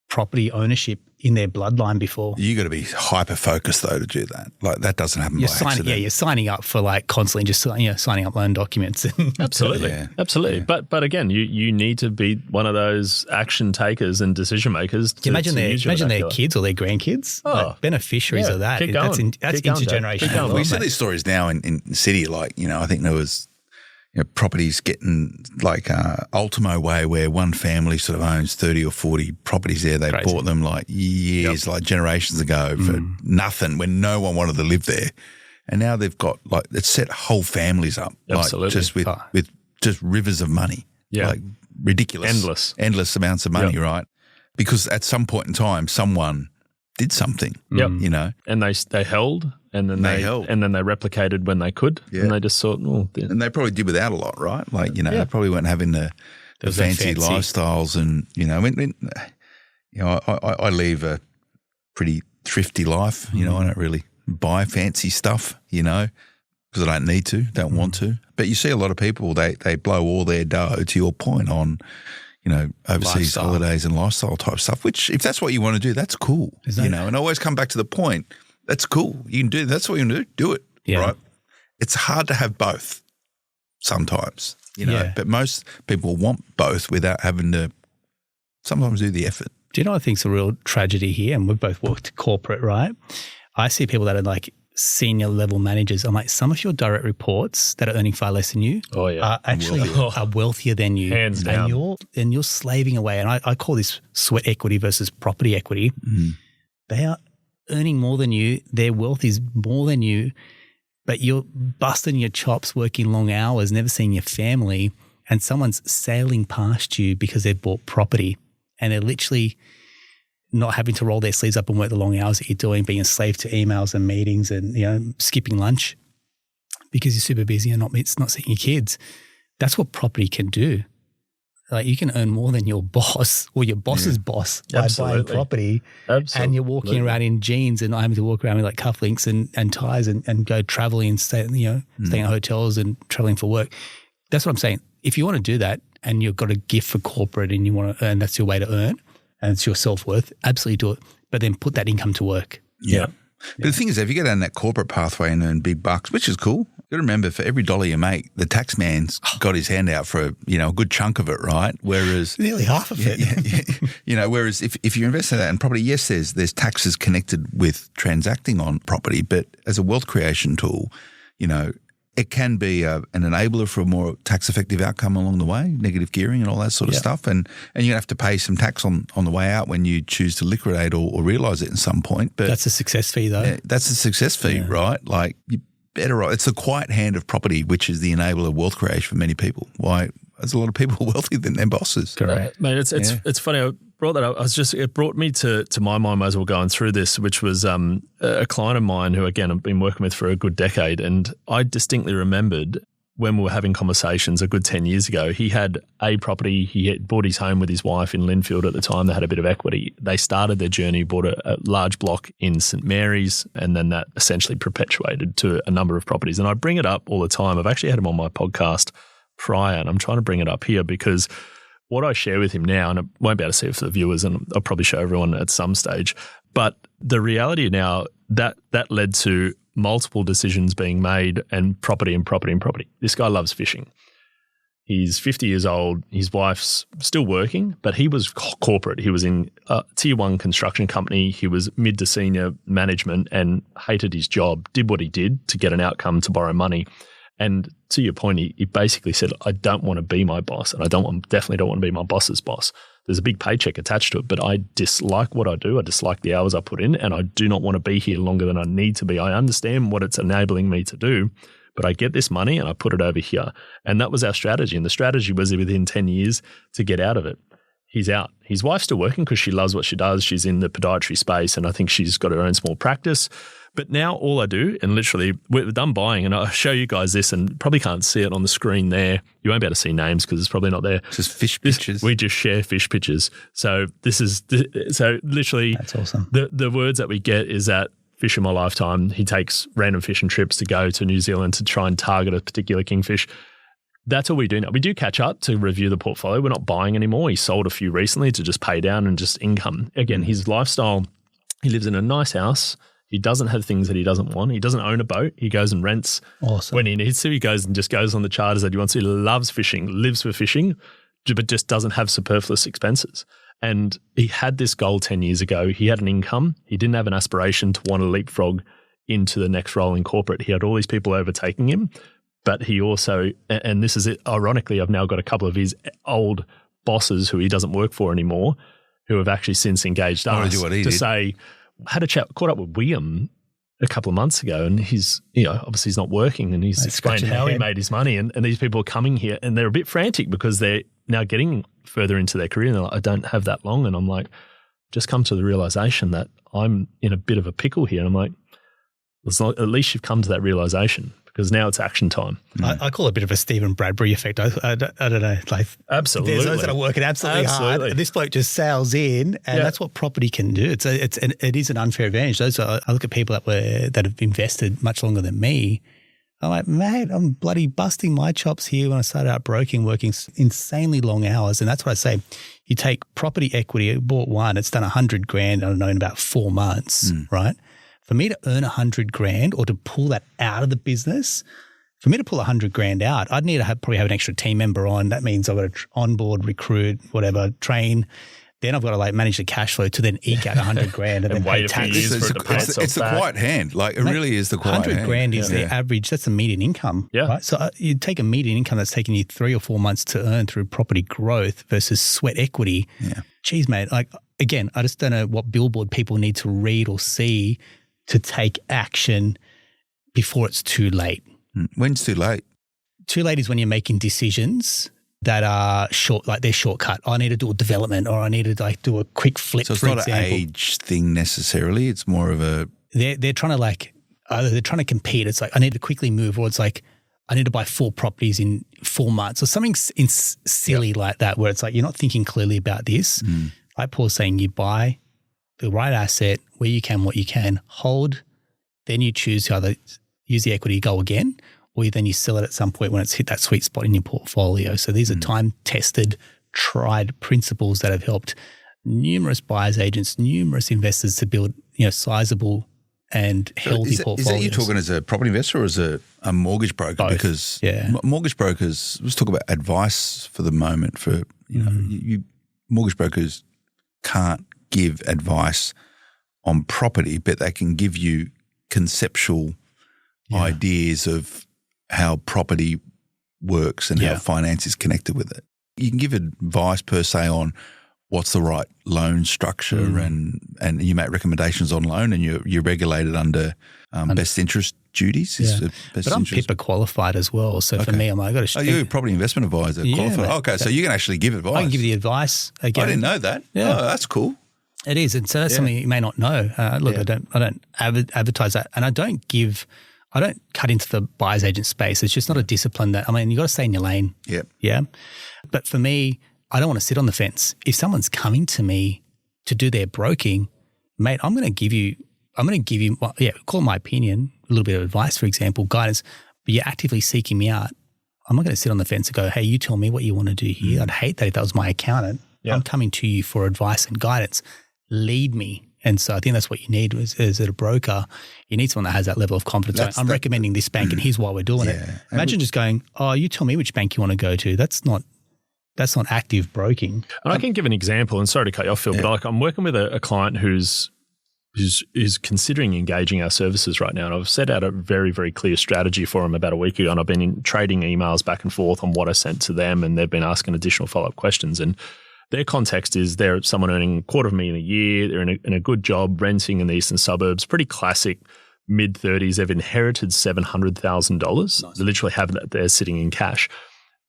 property ownership in their bloodline before. You got to be hyper focused though to do that. Like that doesn't happen by accident. Yeah, you're signing up for constantly just signing up loan documents. Absolutely, absolutely. Yeah. But again, you need to be one of those action takers and decision makers. Imagine their kids or their grandkids, beneficiaries of that. That's intergenerational. We see these stories now in City. I think there was properties getting like Ultimo way where one family sort of owns 30 or 40 properties there. They bought them like years, like generations ago for nothing when no one wanted to live there. And now they've got like, it's set whole families up, Absolutely. like just with just rivers of money, like ridiculous. Endless amounts of money, right? Because at some point in time, someone did something, you know. And they held. And then they replicated when they could, and they just thought, and they probably did without a lot, right? Like, you know, they probably weren't having the fancy lifestyles, and you know, I live a pretty thrifty life. You know, I don't really buy fancy stuff, you know, because I don't need to, don't want to. But you see a lot of people, they blow all their dough, to your point, on, you know, overseas holidays and lifestyle type stuff. Which, if that's what you want to do, that's cool, you know. And I always come back to the point. That's cool. You can do. That's what you can do it, right? It's hard to have both sometimes, you know, but most people want both without having to sometimes do the effort. Do you know what I think's a real tragedy here? And we've both worked corporate, right? I see people that are like senior level managers. I'm like, some of your direct reports that are earning far less than you are actually wealthier than you. Hands down. And you're slaving away. And I call this sweat equity versus property equity. They are earning more than you, their wealth is more than you, but you're busting your chops, working long hours, never seeing your family, and someone's sailing past you because they've bought property, and they're literally not having to roll their sleeves up and work the long hours that you're doing, being a slave to emails and meetings and, you know, skipping lunch because you're super busy and not seeing your kids. That's what property can do. Like, you can earn more than your boss or your boss's boss by buying property. And you're walking around in jeans and not having to walk around with like cufflinks and ties and go traveling and staying at hotels and traveling for work. That's what I'm saying. If you want to do that and you've got a gift for corporate and you want to earn, that's your way to earn and it's your self-worth, absolutely do it. But then put that income to work. Yeah. But the thing is, if you go down that corporate pathway and earn big bucks, which is cool, you got to remember, for every dollar you make, the tax man's got his hand out for a good chunk of it, right? Whereas nearly half of it. You know, whereas if you invest in that, and probably there's taxes connected with transacting on property, but as a wealth creation tool, you know, it can be an enabler for a more tax effective outcome along the way, negative gearing and all that sort of stuff. And you're gonna have to pay some tax on the way out when you choose to liquidate or realise it at some point. But that's a success fee though. Yeah, that's a success fee, right? Like, you better off. It's the quiet hand of property, which is the enabler of wealth creation for many people. Why? There's a lot of people wealthier than their bosses. Correct. Mate, it's funny. I brought that up. It brought me to my mind as we're going through this, which was a client of mine who, again, I've been working with for a good decade. And I distinctly remembered when we were having conversations a good 10 years ago, he had a property. He had bought his home with his wife in Linfield at the time. They had a bit of equity. They started their journey, bought a large block in St Mary's, and then that essentially perpetuated to a number of properties. And I bring it up all the time. I've actually had him on my podcast prior, and I'm trying to bring it up here because what I share with him now, and I won't be able to see it for the viewers, and I'll probably show everyone at some stage, but the reality now that led to multiple decisions being made and property. This guy loves fishing. He's 50 years old. His wife's still working, but he was corporate. He was in a tier one construction company. He was mid to senior management and hated his job, did what he did to get an outcome to borrow money. And to your point, he basically said, I don't want to be my boss, and definitely don't want to be my boss's boss. There's a big paycheck attached to it, but I dislike what I do. I dislike the hours I put in, and I do not want to be here longer than I need to be. I understand what it's enabling me to do, but I get this money and I put it over here. And that was our strategy. And the strategy was within 10 years to get out of it. He's out. His wife's still working because she loves what she does. She's in the podiatry space, and I think she's got her own small practice. But now all I do, and literally we're done buying, and I'll show you guys this, and probably can't see it on the screen there. You won't be able to see names because it's probably not there. Just fish pictures. We just share fish pictures. So literally that's awesome. The words that we get is that fish in my lifetime. He takes random fishing trips to go to New Zealand to try and target a particular kingfish. That's all we do now. We do catch up to review the portfolio. We're not buying anymore. He sold a few recently to just pay down and just income. Again, his lifestyle, he lives in a nice house. He doesn't have things that he doesn't want. He doesn't own a boat. He goes and rents when he needs to. He goes and just goes on the charters that he wants to. He loves fishing, lives for fishing, but just doesn't have superfluous expenses. And he had this goal 10 years ago. He had an income. He didn't have an aspiration to want to leapfrog into the next role in corporate. He had all these people overtaking him, but he also, and this is it, ironically, I've now got a couple of his old bosses who he doesn't work for anymore who have actually since engaged us to say, had a chat, caught up with William a couple of months ago, and he's, obviously he's not working, and he's explained how he made his money, and these people are coming here and they're a bit frantic because they're now getting further into their career and they're like, I don't have that long. And I'm like, just come to the realization that I'm in a bit of a pickle here. And I'm like, at least you've come to that realization, because now it's action time. I call it a bit of a Stephen Bradbury effect. I don't know. Like, absolutely. There's those that are working absolutely hard. And this bloke just sails in, and that's what property can do. It is an unfair advantage. I look at people that have invested much longer than me. I'm like, mate, I'm bloody busting my chops here when I started out broking, working insanely long hours. And that's what I say. You take property equity, I bought one, it's done $100,000, I don't know, in about 4 months, right? For me to earn $100,000 or to pull that out of the business, for me to pull $100,000 out, I'd need to probably have an extra team member on. That means I've got to onboard, recruit, whatever, train. Then I've got to manage the cash flow to then eke out $100,000 and then pay tax. It's the quiet hand. It really is the quiet hand. $100,000 is the average. That's the median income. Yeah. Right? So you take a median income that's taken you 3 or 4 months to earn through property growth versus sweat equity. Yeah. Geez, mate. Again, I just don't know what billboard people need to read or see to take action before it's too late. When's too late? Too late is when you're making decisions that are short, they're shortcut. I need to do a development, or I need to do a quick flip. So it's not an age thing necessarily. It's more of a. They're trying to either they're trying to compete. It's like I need to quickly move, or it's like I need to buy 4 properties in 4 months, or something silly like that, where it's like you're not thinking clearly about this. Like Paul's saying, you buy the right asset where you can, what you can, hold, then you choose to either use the equity, go again, or then you sell it at some point when it's hit that sweet spot in your portfolio. So these are time-tested, tried principles that have helped numerous buyers agents, numerous investors to build, sizable and healthy portfolios. Is that you talking as a property investor or as a mortgage broker? Both. Because yeah. Mortgage brokers, let's talk about advice for the moment. For mortgage brokers can't give advice on property, but they can give you conceptual ideas of how property works and how finance is connected with it. You can give advice per se on what's the right loan structure and you make recommendations on loan, and you're regulated under best interest duties. Yeah. But I'm PIPA qualified as well. So for me, I got to. You're a property investment advisor qualified. Mate. Okay, so you can actually give advice. I can give the advice. Again. I didn't know that. Yeah. Oh, that's cool. It is, and so that's something you may not know. I don't advertise that, and I don't cut into the buyer's agent space. It's just not a discipline that, you got to stay in your lane. Yeah. Yeah. But for me, I don't want to sit on the fence. If someone's coming to me to do their broking, mate, I'm going to give you, call it my opinion, a little bit of advice, for example, guidance, but you're actively seeking me out. I'm not going to sit on the fence and go, hey, you tell me what you want to do here. I'd hate that if that was my accountant. Yeah. I'm coming to you for advice and guidance. Lead me. And so I think that's what you need as a broker. You need someone that has that level of confidence. I'm recommending this bank and here's why we're doing it. Imagine just going, oh, you tell me which bank you want to go to. That's not active broking. And I can give an example, and sorry to cut you off, Phil, but I'm working with a client who's considering engaging our services right now. And I've set out a very, very clear strategy for him about a week ago, and I've been trading emails back and forth on what I sent to them, and they've been asking additional follow-up questions. And their context is they're someone earning $250,000 a year. They're in a good job, renting in the eastern suburbs, pretty classic mid-30s. They've inherited $700,000. Nice. They literally have that there sitting in cash.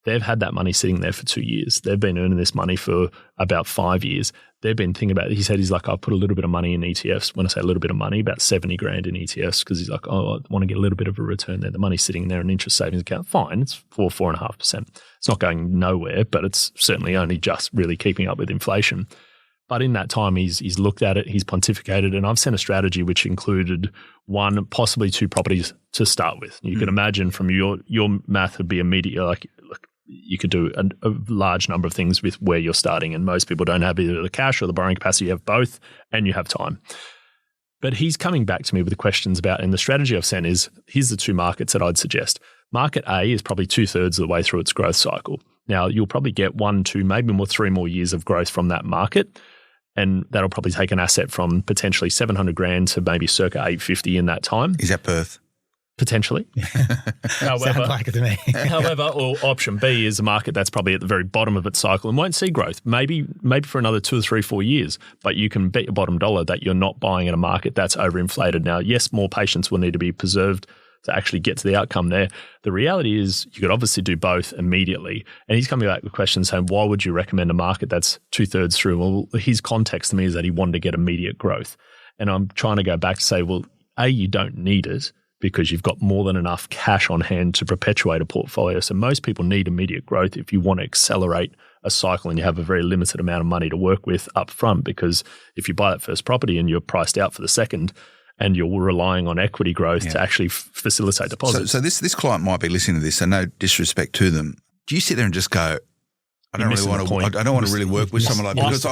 They've had that money sitting there for 2 years. They've been earning this money for about 5 years. They've been thinking about it. He's like, I've put a little bit of money in ETFs. When I say a little bit of money, about $70,000 in ETFs, because he's like, oh, I want to get a little bit of a return there. The money's sitting there in an interest savings account. Fine, it's 4.5%. It's not going nowhere, but it's certainly only just really keeping up with inflation. But in that time, he's looked at it, he's pontificated, and I've sent a strategy which included 1, possibly 2 properties to start with. You can imagine from your math would be immediate, like, look, you could do a large number of things with where you're starting, and most people don't have either the cash or the borrowing capacity. You have both, and you have time. But he's coming back to me with the questions about, and the strategy I've sent is, here's the 2 markets that I'd suggest. Market A is probably 2/3 of the way through its growth cycle. Now, you'll probably get 1, 2, maybe more 3 more years of growth from that market, and that'll probably take an asset from potentially $700,000 to maybe circa $850,000 in that time. Is that Perth? Potentially. Sounds like it to me. However, or option B is a market that's probably at the very bottom of its cycle and won't see growth, maybe for another 2 or 3, 4 years, but you can bet your bottom dollar that you're not buying in a market that's overinflated. Now, yes, more patience will need to be preserved to actually get to the outcome there. The reality is you could obviously do both immediately. And he's coming back with questions saying, why would you recommend a market that's 2/3 through? Well, his context to me is that he wanted to get immediate growth. And I'm trying to go back to say, well, A, you don't need it, because you've got more than enough cash on hand to perpetuate a portfolio. So most people need immediate growth if you want to accelerate a cycle and you have a very limited amount of money to work with up front, because if you buy that first property and you're priced out for the second and you're relying on equity growth to actually facilitate deposits. So this client might be listening to this, and no disrespect to them. Do you sit there and just go, I don't want to really work with someone like that, because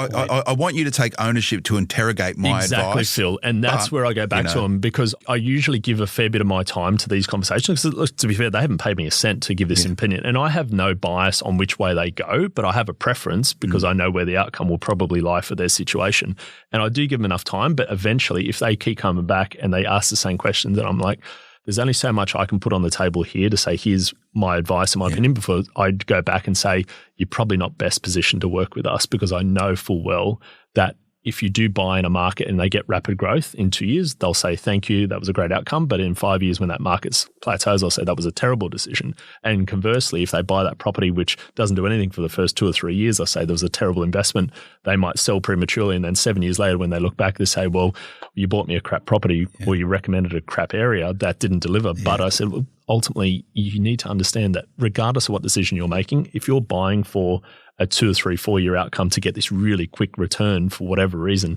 I want you to take ownership to interrogate my advice. Exactly, Phil. And that's where I go back to them, because I usually give a fair bit of my time to these conversations. Because, to be fair, they haven't paid me a cent to give this opinion. And I have no bias on which way they go, but I have a preference because I know where the outcome will probably lie for their situation. And I do give them enough time, but eventually if they keep coming back and they ask the same questions, then I'm like, there's only so much I can put on the table here to say, here's my advice and my opinion, before I'd go back and say, you're probably not best positioned to work with us, because I know full well that if you do buy in a market and they get rapid growth in 2 years, they'll say, thank you, that was a great outcome. But in 5 years, when that market plateaus, I'll say that was a terrible decision. And conversely, if they buy that property, which doesn't do anything for the first 2 or 3 years, I'll say there was a terrible investment. They might sell prematurely. And then 7 years later, when they look back, they say, well, you bought me a crap property or you recommended a crap area that didn't deliver. But I said, well, ultimately, you need to understand that regardless of what decision you're making, if you're buying for a 2 or 3, 4 year outcome to get this really quick return for whatever reason,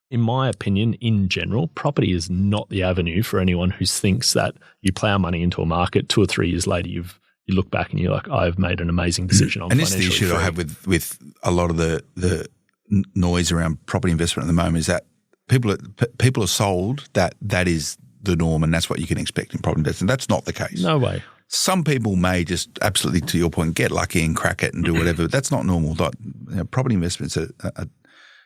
in my opinion, in general, property is not the avenue for anyone who thinks that you plow money into a market 2 or 3 years later, you look back and you're like, I've made an amazing decision. And this is the issue that I have with a lot of the noise around property investment at the moment, is that people are sold that is the norm and that's what you can expect in property investment. That's not the case. No way. Some people may just absolutely, to your point, get lucky and crack it and do whatever. But that's not normal. Property investments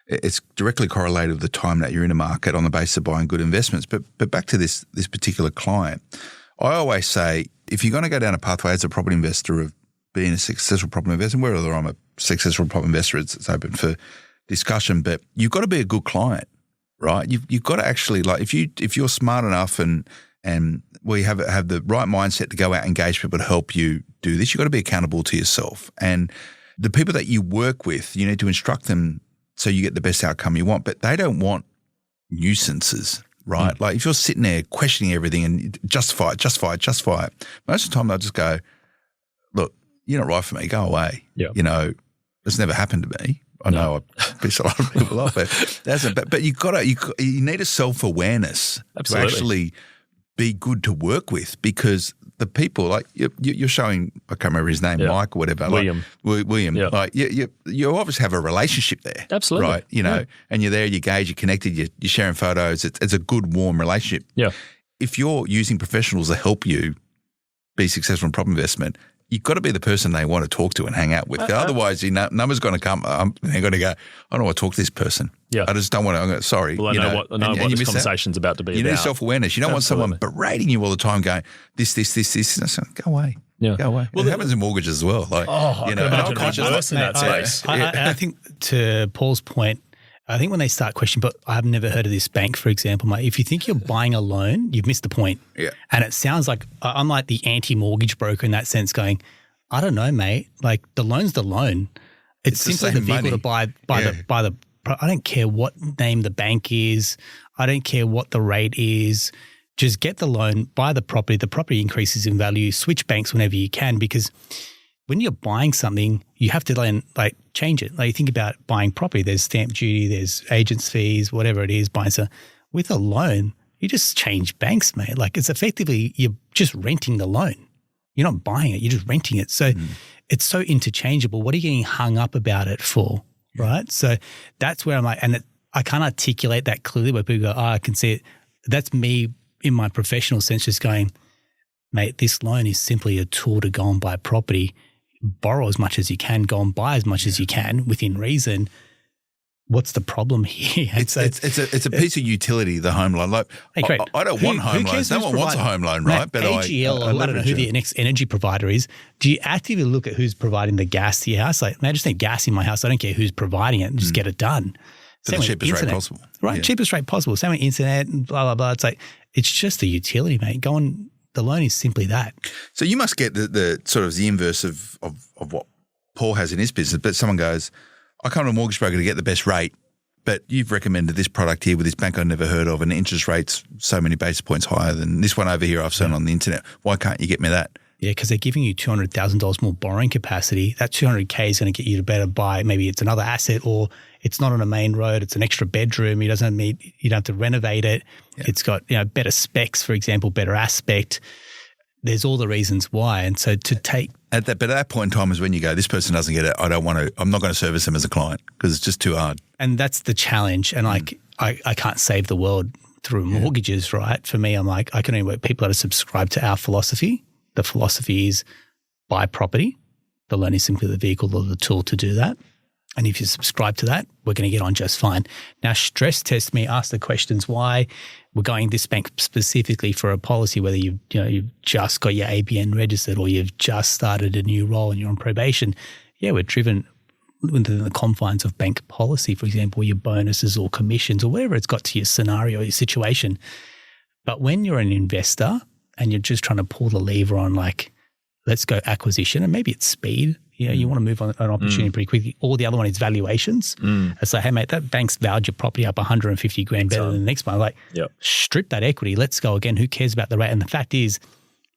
it's directly correlated with the time that you're in a market on the basis of buying good investments. But back to this particular client, I always say, if you're going to go down a pathway as a property investor of being a successful property investor, whether I'm a successful property investor, it's open for discussion. But you've got to be a good client, right? You've got to actually, like, if you're smart enough and we have the right mindset to go out and engage people to help you do this, you've got to be accountable to yourself. And the people that you work with, you need to instruct them so you get the best outcome you want. But they don't want nuisances, right? Like if you're sitting there questioning everything and justify it, most of the time they'll just go, look, you're not right for me, go away. Yeah. It's never happened to me. I know I piss a lot of people off, but you need a self-awareness to actually be good to work with, because the people, like you're showing, I can't remember his name, Mike or whatever. William. Like you obviously have a relationship there. Absolutely. Right. And you're there, you engage, you're connected, you're sharing photos. It's a good, warm relationship. Yeah. If you're using professionals to help you be successful in property investment, you've got to be the person they want to talk to and hang out with. Otherwise, numbers going to come. They're going to go, I don't want to talk to this person. Yeah. I just don't want to. Sorry. Well, I know what this conversation's about to be You about. need self-awareness. You don't want someone berating you all the time going, this. Go away. Yeah. Go away. Well, it happens in mortgages as well. Like, I think to Paul's point, I think when they start questioning, but I've never heard of this bank, for example, mate. If you think you're buying a loan, you've missed the point. Yeah. And it sounds like I'm like the anti-mortgage broker in that sense, going, I don't know, mate. Like the loan's the loan. It's simply the vehicle to buy the. I don't care what name the bank is. I don't care what the rate is. Just get the loan, buy the property. The property increases in value. Switch banks whenever you can, because when you're buying something, you have to then like change it. Like you think about buying property, there's stamp duty, there's agents fees, whatever it is. Buying so with a loan, you just change banks, mate. Like it's effectively you're just renting the loan. You're not buying it, you're just renting it. So it's so interchangeable. What are you getting hung up about it for, right? So that's where I'm like, and I can't articulate that clearly where people go, oh, I can see it. That's me in my professional sense just going, mate, this loan is simply a tool to go and buy property. Borrow as much as you can, go and buy as much as you can within reason. what's the problem here? It's a piece of utility, the home loan. Like, hey, Craig, I don't want home loans. No one wants a home loan, right? But AGL, I don't know who the next energy provider is. Do you actively look at who's providing the gas to your house? Like, man, I just need gas in my house. I don't care who's providing it. Just get it done. For the cheapest rate possible. Right, yeah. Cheapest rate possible. Same with internet and blah, blah, blah. It's like, it's just a utility, mate. The loan is simply that. So you must get the sort of the inverse of what Paul has in his business. But someone goes, I come to a mortgage broker to get the best rate, but you've recommended this product here with this bank I've never heard of, and the interest rate's so many basis points higher than this one over here I've seen on the internet. Why can't you get me that? Yeah, because they're giving you $200,000 more borrowing capacity. That $200K is going to get you to better buy. Maybe it's another asset, or it's not on a main road. It's an extra bedroom. You don't have to renovate it. Yeah. It's got better specs, for example, better aspect. There's all the reasons why. And so to take at that point in time is when you go, this person doesn't get it. I'm not going to service them as a client because it's just too hard. And that's the challenge. And I can't save the world through mortgages, right? For me, I'm like, I can only work people that are subscribed to our philosophy. The philosophy is buy property. The loan is simply the vehicle or the tool to do that. And if you subscribe to that, we're going to get on just fine. Now, stress test me, ask the questions why we're going this bank specifically for a policy, whether you've just got your ABN registered or you've just started a new role and you're on probation. Yeah, we're driven within the confines of bank policy, for example, your bonuses or commissions or whatever it's got to your scenario, your situation. But when you're an investor and you're just trying to pull the lever on like, let's go acquisition, and maybe it's speed. You want to move on an opportunity pretty quickly. Or the other one is valuations. It's like, hey, mate, that bank's valued your property up 150 grand better than the next one. Like, strip that equity. Let's go again. Who cares about the rate? And the fact is,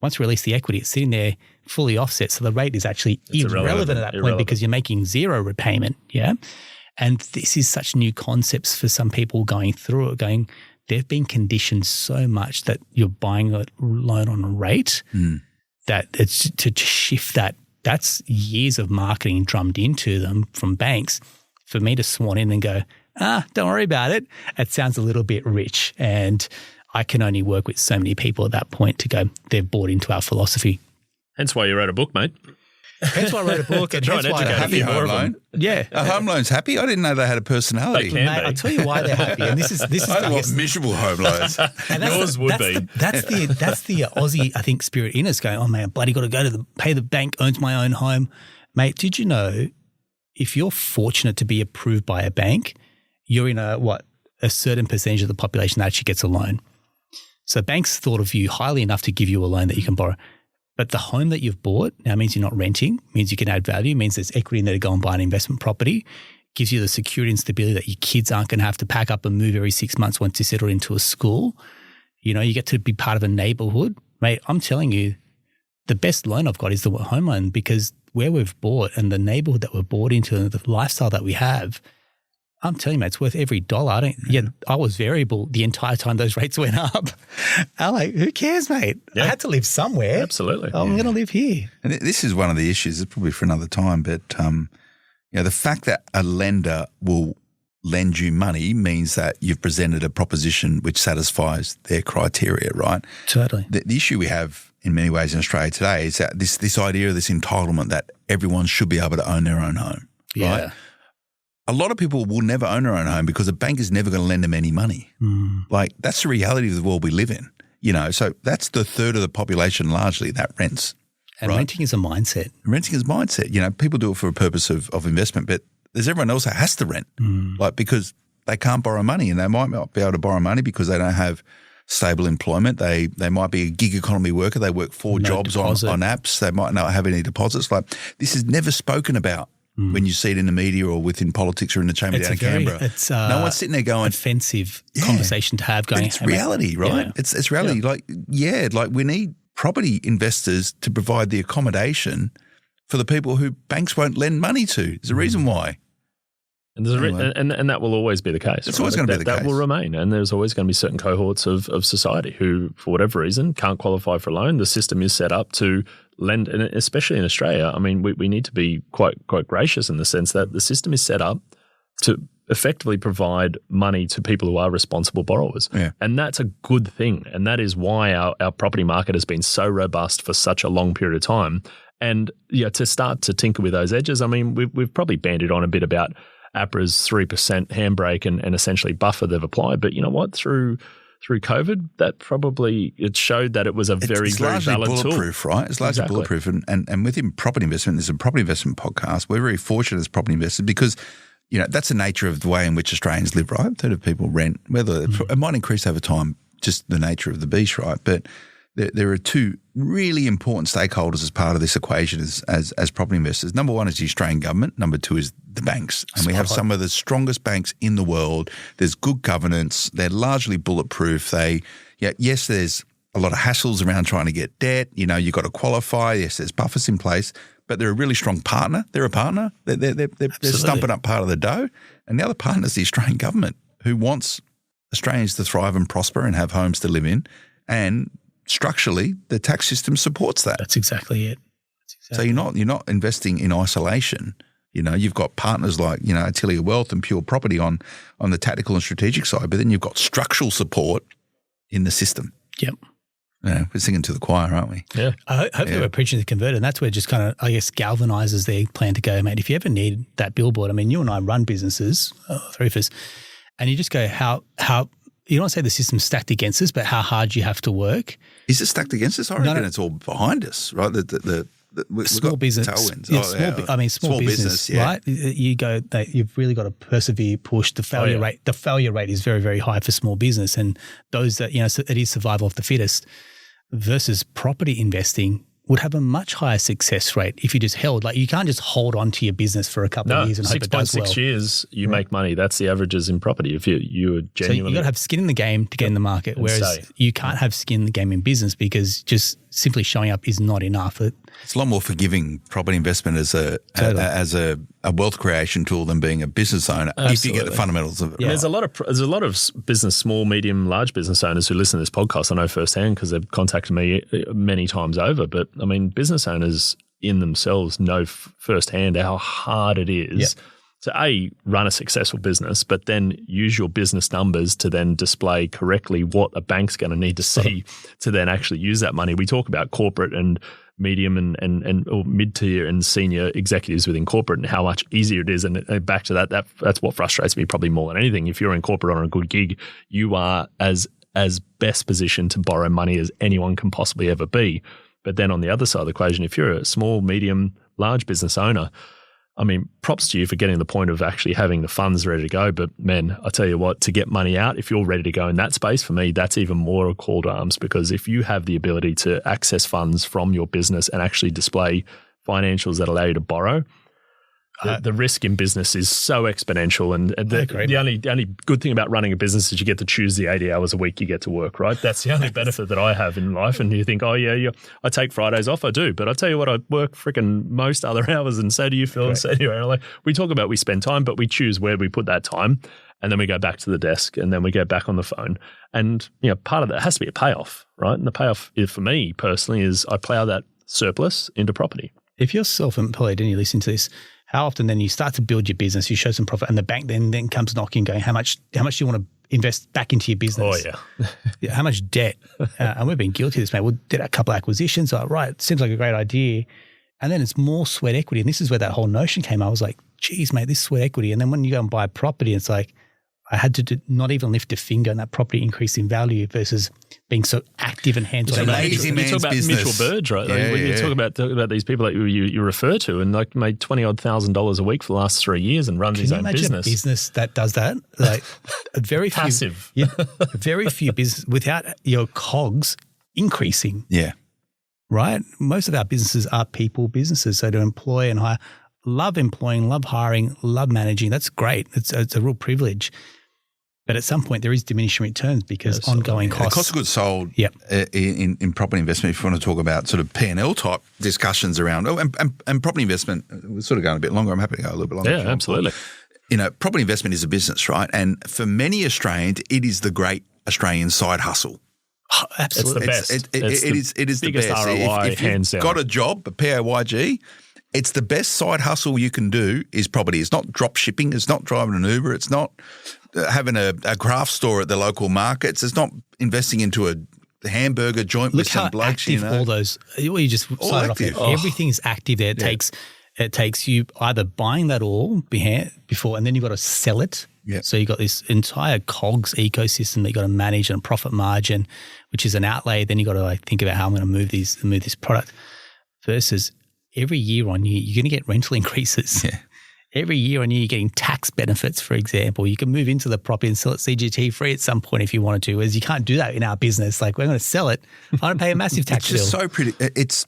once you release the equity, it's sitting there fully offset. So the rate is actually irrelevant at that point because you're making zero repayment. Yeah. And this is such new concepts for some people going through it, they've been conditioned so much that you're buying a loan on a rate that it's to shift that. That's years of marketing drummed into them from banks. For me to swan in and go, don't worry about it. It sounds a little bit rich. And I can only work with so many people at that point to go, they've bought into our philosophy. Hence why you wrote a book, mate. Hence why I wrote a book. And hence why a happy home loan. Yeah. Are home loans happy? I didn't know they had a personality. They can Mate, be. I'll tell you why they're happy. And this is I want miserable home loans. Yours would be. That's the Aussie, I think, spirit in us going, oh, man, bloody got to go to pay the bank, owns my own home. Mate, did you know if you're fortunate to be approved by a bank, you're in a certain percentage of the population that actually gets a loan. So banks thought of you highly enough to give you a loan that you can borrow. But the home that you've bought now means you're not renting, means you can add value, means there's equity in there to go and buy an investment property, gives you the security and stability that your kids aren't going to have to pack up and move every 6 months once you settle into a school. You get to be part of a neighborhood. Mate, I'm telling you, the best loan I've got is the home loan because where we've bought and the neighborhood that we're bought into and the lifestyle that we have, I'm telling you, mate, it's worth every dollar. I was variable the entire time those rates went up. I'm like, who cares, mate? I had to live somewhere. Absolutely. I'm going to live here. And this is one of the issues, it's probably for another time, but the fact that a lender will lend you money means that you've presented a proposition which satisfies their criteria, right? Totally. The issue we have in many ways in Australia today is that this idea of this entitlement that everyone should be able to own their own home, right? A lot of people will never own their own home because a bank is never going to lend them any money. Like that's the reality of the world we live in, so that's the third of the population largely that rents. And renting is a mindset. Renting is a mindset. People do it for a purpose of investment, but there's everyone else that has to rent, because they can't borrow money and they might not be able to borrow money because they don't have stable employment. They might be a gig economy worker. They work four jobs on apps. They might not have any deposits. Like this is never spoken about. When you see it in the media or within politics or in the chamber down in Canberra. No one's sitting there going offensive conversation to have going. But it's reality, right? Yeah. It's reality. Yeah. Like we need property investors to provide the accommodation for the people who banks won't lend money to. There's a reason why. And there's and that will always be the case. It's always going to be the case. That will remain. And there's always going to be certain cohorts of society who, for whatever reason, can't qualify for a loan. The system is set up to lend, and especially in Australia, I mean, we need to be quite gracious in the sense that the system is set up to effectively provide money to people who are responsible borrowers. Yeah. And that's a good thing. And that is why our property market has been so robust for such a long period of time. And to start to tinker with those edges, I mean, we've probably bandied on a bit about APRA's 3% handbrake and essentially buffer they've applied. But you know what? Through COVID, that probably it showed that it was a very largely valid bulletproof, tool. right? It's largely bulletproof. And within property investment, there's a property investment podcast. We're very fortunate as property investors because, you know, that's the nature of the way in which Australians live, right? A third of people rent, whether it might increase over time, just the nature of the beast, right? But there are two really important stakeholders as part of this equation as property investors. Number one is the Australian government. Number two is the banks. And we have some of the strongest banks in the world. There's good governance. They're largely bulletproof. Yes, there's a lot of hassles around trying to get debt. You know, you've got to qualify. Yes, there's buffers in place, but they're a really strong partner. They're a partner. They're stumping up part of the dough. And the other partner is the Australian government, who wants Australians to thrive and prosper and have homes to live in. And structurally, the tax system supports that. That's exactly it. So you're not investing in isolation. You know, you've got partners like, you know, Attilia Wealth and Pure Property on the tactical and strategic side, but then you've got structural support in the system. Yep. You know, we're singing to the choir, aren't we? Yeah. Hopefully we're preaching to the converted, and that's where it just kind of, I guess, galvanizes their plan to go, mate. If you ever need that billboard, I mean, you and I run businesses, three of us, and you just go, how you don't want to say the system's stacked against us, but how hard you have to work. Is it stacked against us? I reckon it's all behind us, right? Small business. Tailwinds. Yeah, small business, yeah. right? You go that you've really got to persevere, push. The failure rate is very, very high for small business, and those that, you know, it is survival of the fittest. Versus property investing would have a much higher success rate if you just held. Like, you can't just hold on to your business for a couple of years and hope it does well. 6.6 years you make money. That's the averages in property. If you are genuinely, so you got to have skin in the game to get in the market. Whereas you can't have skin in the game in business because just simply showing up is not enough. It's a lot more forgiving property investment as a wealth creation tool than being a business owner. Absolutely. If you get the fundamentals of it. Yeah. Right. There's a lot of business, small, medium, large business owners who listen to this podcast. I know firsthand because they've contacted me many times over. But I mean, business owners in themselves know firsthand how hard it is to run a successful business, but then use your business numbers to then display correctly what a bank's going to need to see to then actually use that money. We talk about corporate and medium and or mid-tier and senior executives within corporate and how much easier it is. And back to that's what frustrates me probably more than anything. If you're in corporate on a good gig, you are as best positioned to borrow money as anyone can possibly ever be. But then on the other side of the equation, if you're a small, medium, large business owner, I mean, props to you for getting to the point of actually having the funds ready to go. But man, I tell you what, to get money out, if you're ready to go in that space, for me, that's even more a call to arms, because if you have the ability to access funds from your business and actually display financials that allow you to borrow, the risk in business is so exponential. And the only good thing about running a business is you get to choose the 80 hours a week you get to work, right? That's the only benefit that I have in life. And you think, oh, yeah, I take Fridays off. I do. But I tell you what, I work freaking most other hours. And so do you, Phil, and so do you, Aaron. Like, we talk about we spend time, but we choose where we put that time. And then we go back to the desk and then we go back on the phone. And, you know, part of that has to be a payoff, right? And the payoff for me personally is I plow that surplus into property. If you're self-employed and you listen to this, how often then you start to build your business, you show some profit, and the bank then comes knocking, going, how much do you want to invest back into your business? Oh, yeah. How much debt? And we've been guilty of this, mate. We did a couple of acquisitions. Like, right, seems like a great idea. And then it's more sweat equity. And this is where that whole notion came. I was like, geez, mate, this sweat equity. And then when you go and buy a property, it's like, I had to not even lift a finger, and that property increased in value versus being so active and hands-on. Lazy man's you talk about business. Mitchell Burge, right? You talk about these people that you refer to, and like made $20,000 a week for the last 3 years and runs his own business. Can you imagine a business that does that? Like very few, passive. Very few business without your cogs increasing. Yeah, right. Most of our businesses are people businesses, so to employ and hire, love employing, love hiring, love managing. That's great. It's a real privilege. But at some point, there is diminishing returns because ongoing costs. Cost of goods sold in property investment, if you want to talk about sort of P&L type discussions around, and property investment, we're sort of going a bit longer. I'm happy to go a little bit longer. Yeah, absolutely. You know, property investment is a business, right? And for many Australians, it is the great Australian side hustle. Oh, absolutely. It's the best. It is the biggest best. ROI, if you've hands down. got a job, a PAYG, it's the best side hustle you can do is property. It's not drop shipping. It's not driving an Uber. It's not having a craft store at the local markets. It's not investing into a hamburger joint with some blokes. Look how active all those. You just cited off there. Everything is active there. It takes It takes you either buying that all before, and then you've got to sell it. Yep. So you've got this entire COGS ecosystem that you've got to manage, and profit margin, which is an outlay. Then you've got to like think about how I'm going to move this product. Versus every year on year, you're going to get rental increases. Yeah. Every year on year, you're getting tax benefits, for example. You can move into the property and sell it CGT free at some point if you wanted to, whereas you can't do that in our business. Like, we're going to sell it. I don't pay a massive tax bill. It's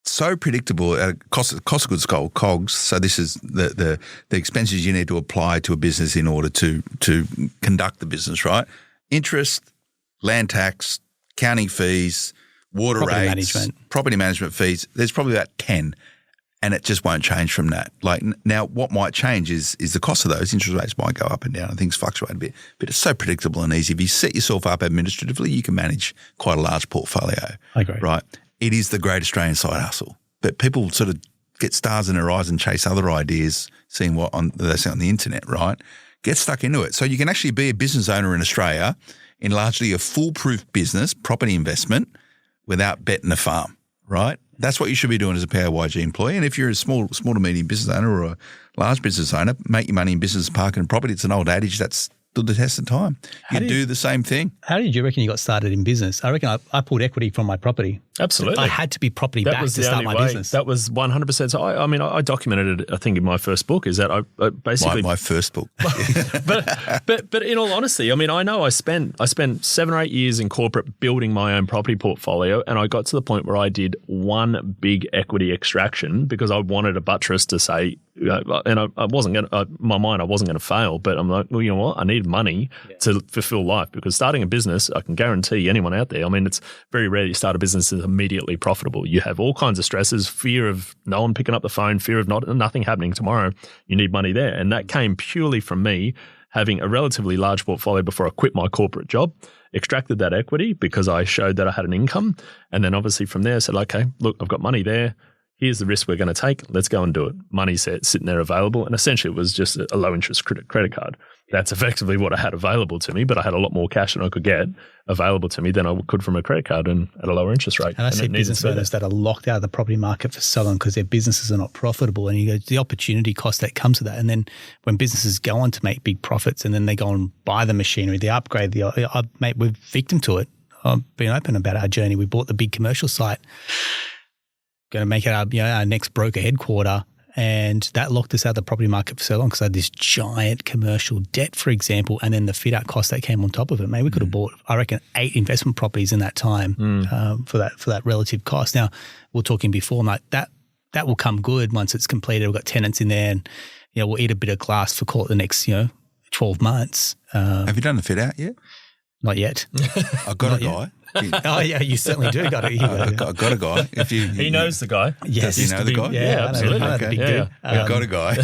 so predictable. Cost of goods sold, COGS. So this is the expenses you need to apply to a business in order to conduct the business, right? Interest, land tax, counting fees, water rates, property management fees. There's probably about 10. And it just won't change from that. Like now, what might change is the cost of those. Interest rates might go up and down and things fluctuate a bit. But it's so predictable and easy. If you set yourself up administratively, you can manage quite a large portfolio. I agree. Right? It is the great Australian side hustle. But people sort of get stars in their eyes and chase other ideas, seeing what they see on the internet, right? Get stuck into it. So you can actually be a business owner in Australia in largely a foolproof business, property investment, without betting a farm, right? That's what you should be doing as a PAYG employee. And if you're a small to medium business owner or a large business owner, make your money in business, parking and property. It's an old adage that's stood the test of time. You do the same thing. How did you reckon you got started in business? I reckon I pulled equity from my property. Absolutely. I had to be property backed to start my business. That was 100%. So I documented it, I think, in my first book, is that I basically… My first book. but in all honesty, I know I spent 7 or 8 years in corporate building my own property portfolio, and I got to the point where I did one big equity extraction because I wanted a buttress to say, and I wasn't going to, my mind, I wasn't going to fail, but I'm like, well, you know what? I need money to fulfill life, because starting a business, I can guarantee anyone out there, it's very rare you start a business that's immediately profitable. You have all kinds of stresses, fear of no one picking up the phone, fear of nothing happening tomorrow. You need money there. And that came purely from me having a relatively large portfolio before I quit my corporate job, extracted that equity because I showed that I had an income. And then obviously from there said, okay, look, I've got money there. Here's the risk we're going to take. Let's go and do it. Money's sitting there available. And essentially it was just a low interest credit card. That's effectively what I had available to me, but I had a lot more cash than I could get available to me than I could from a credit card and at a lower interest rate. And I see business owners that are locked out of the property market for so long because their businesses are not profitable. And you go, the opportunity cost that comes with that. And then when businesses go on to make big profits and then they go and buy the machinery, they upgrade mate, we're victim to it. I've been open about our journey. We bought the big commercial site, going to make it our next broker headquarter. And that locked us out of the property market for so long because I had this giant commercial debt, for example, and then the fit-out cost that came on top of it. Maybe we could have bought, I reckon, 8 investment properties in that time for that relative cost. Now, we were talking before, like that will come good once it's completed. We've got tenants in there, and we'll eat a bit of glass for call it the next 12 months. Have you done the fit-out yet? Not yet. I've got a guy. Oh yeah, you certainly do. Got it. I've got a guy. He knows the guy. Yes, does he know the guy? Yeah, absolutely. I've got a guy.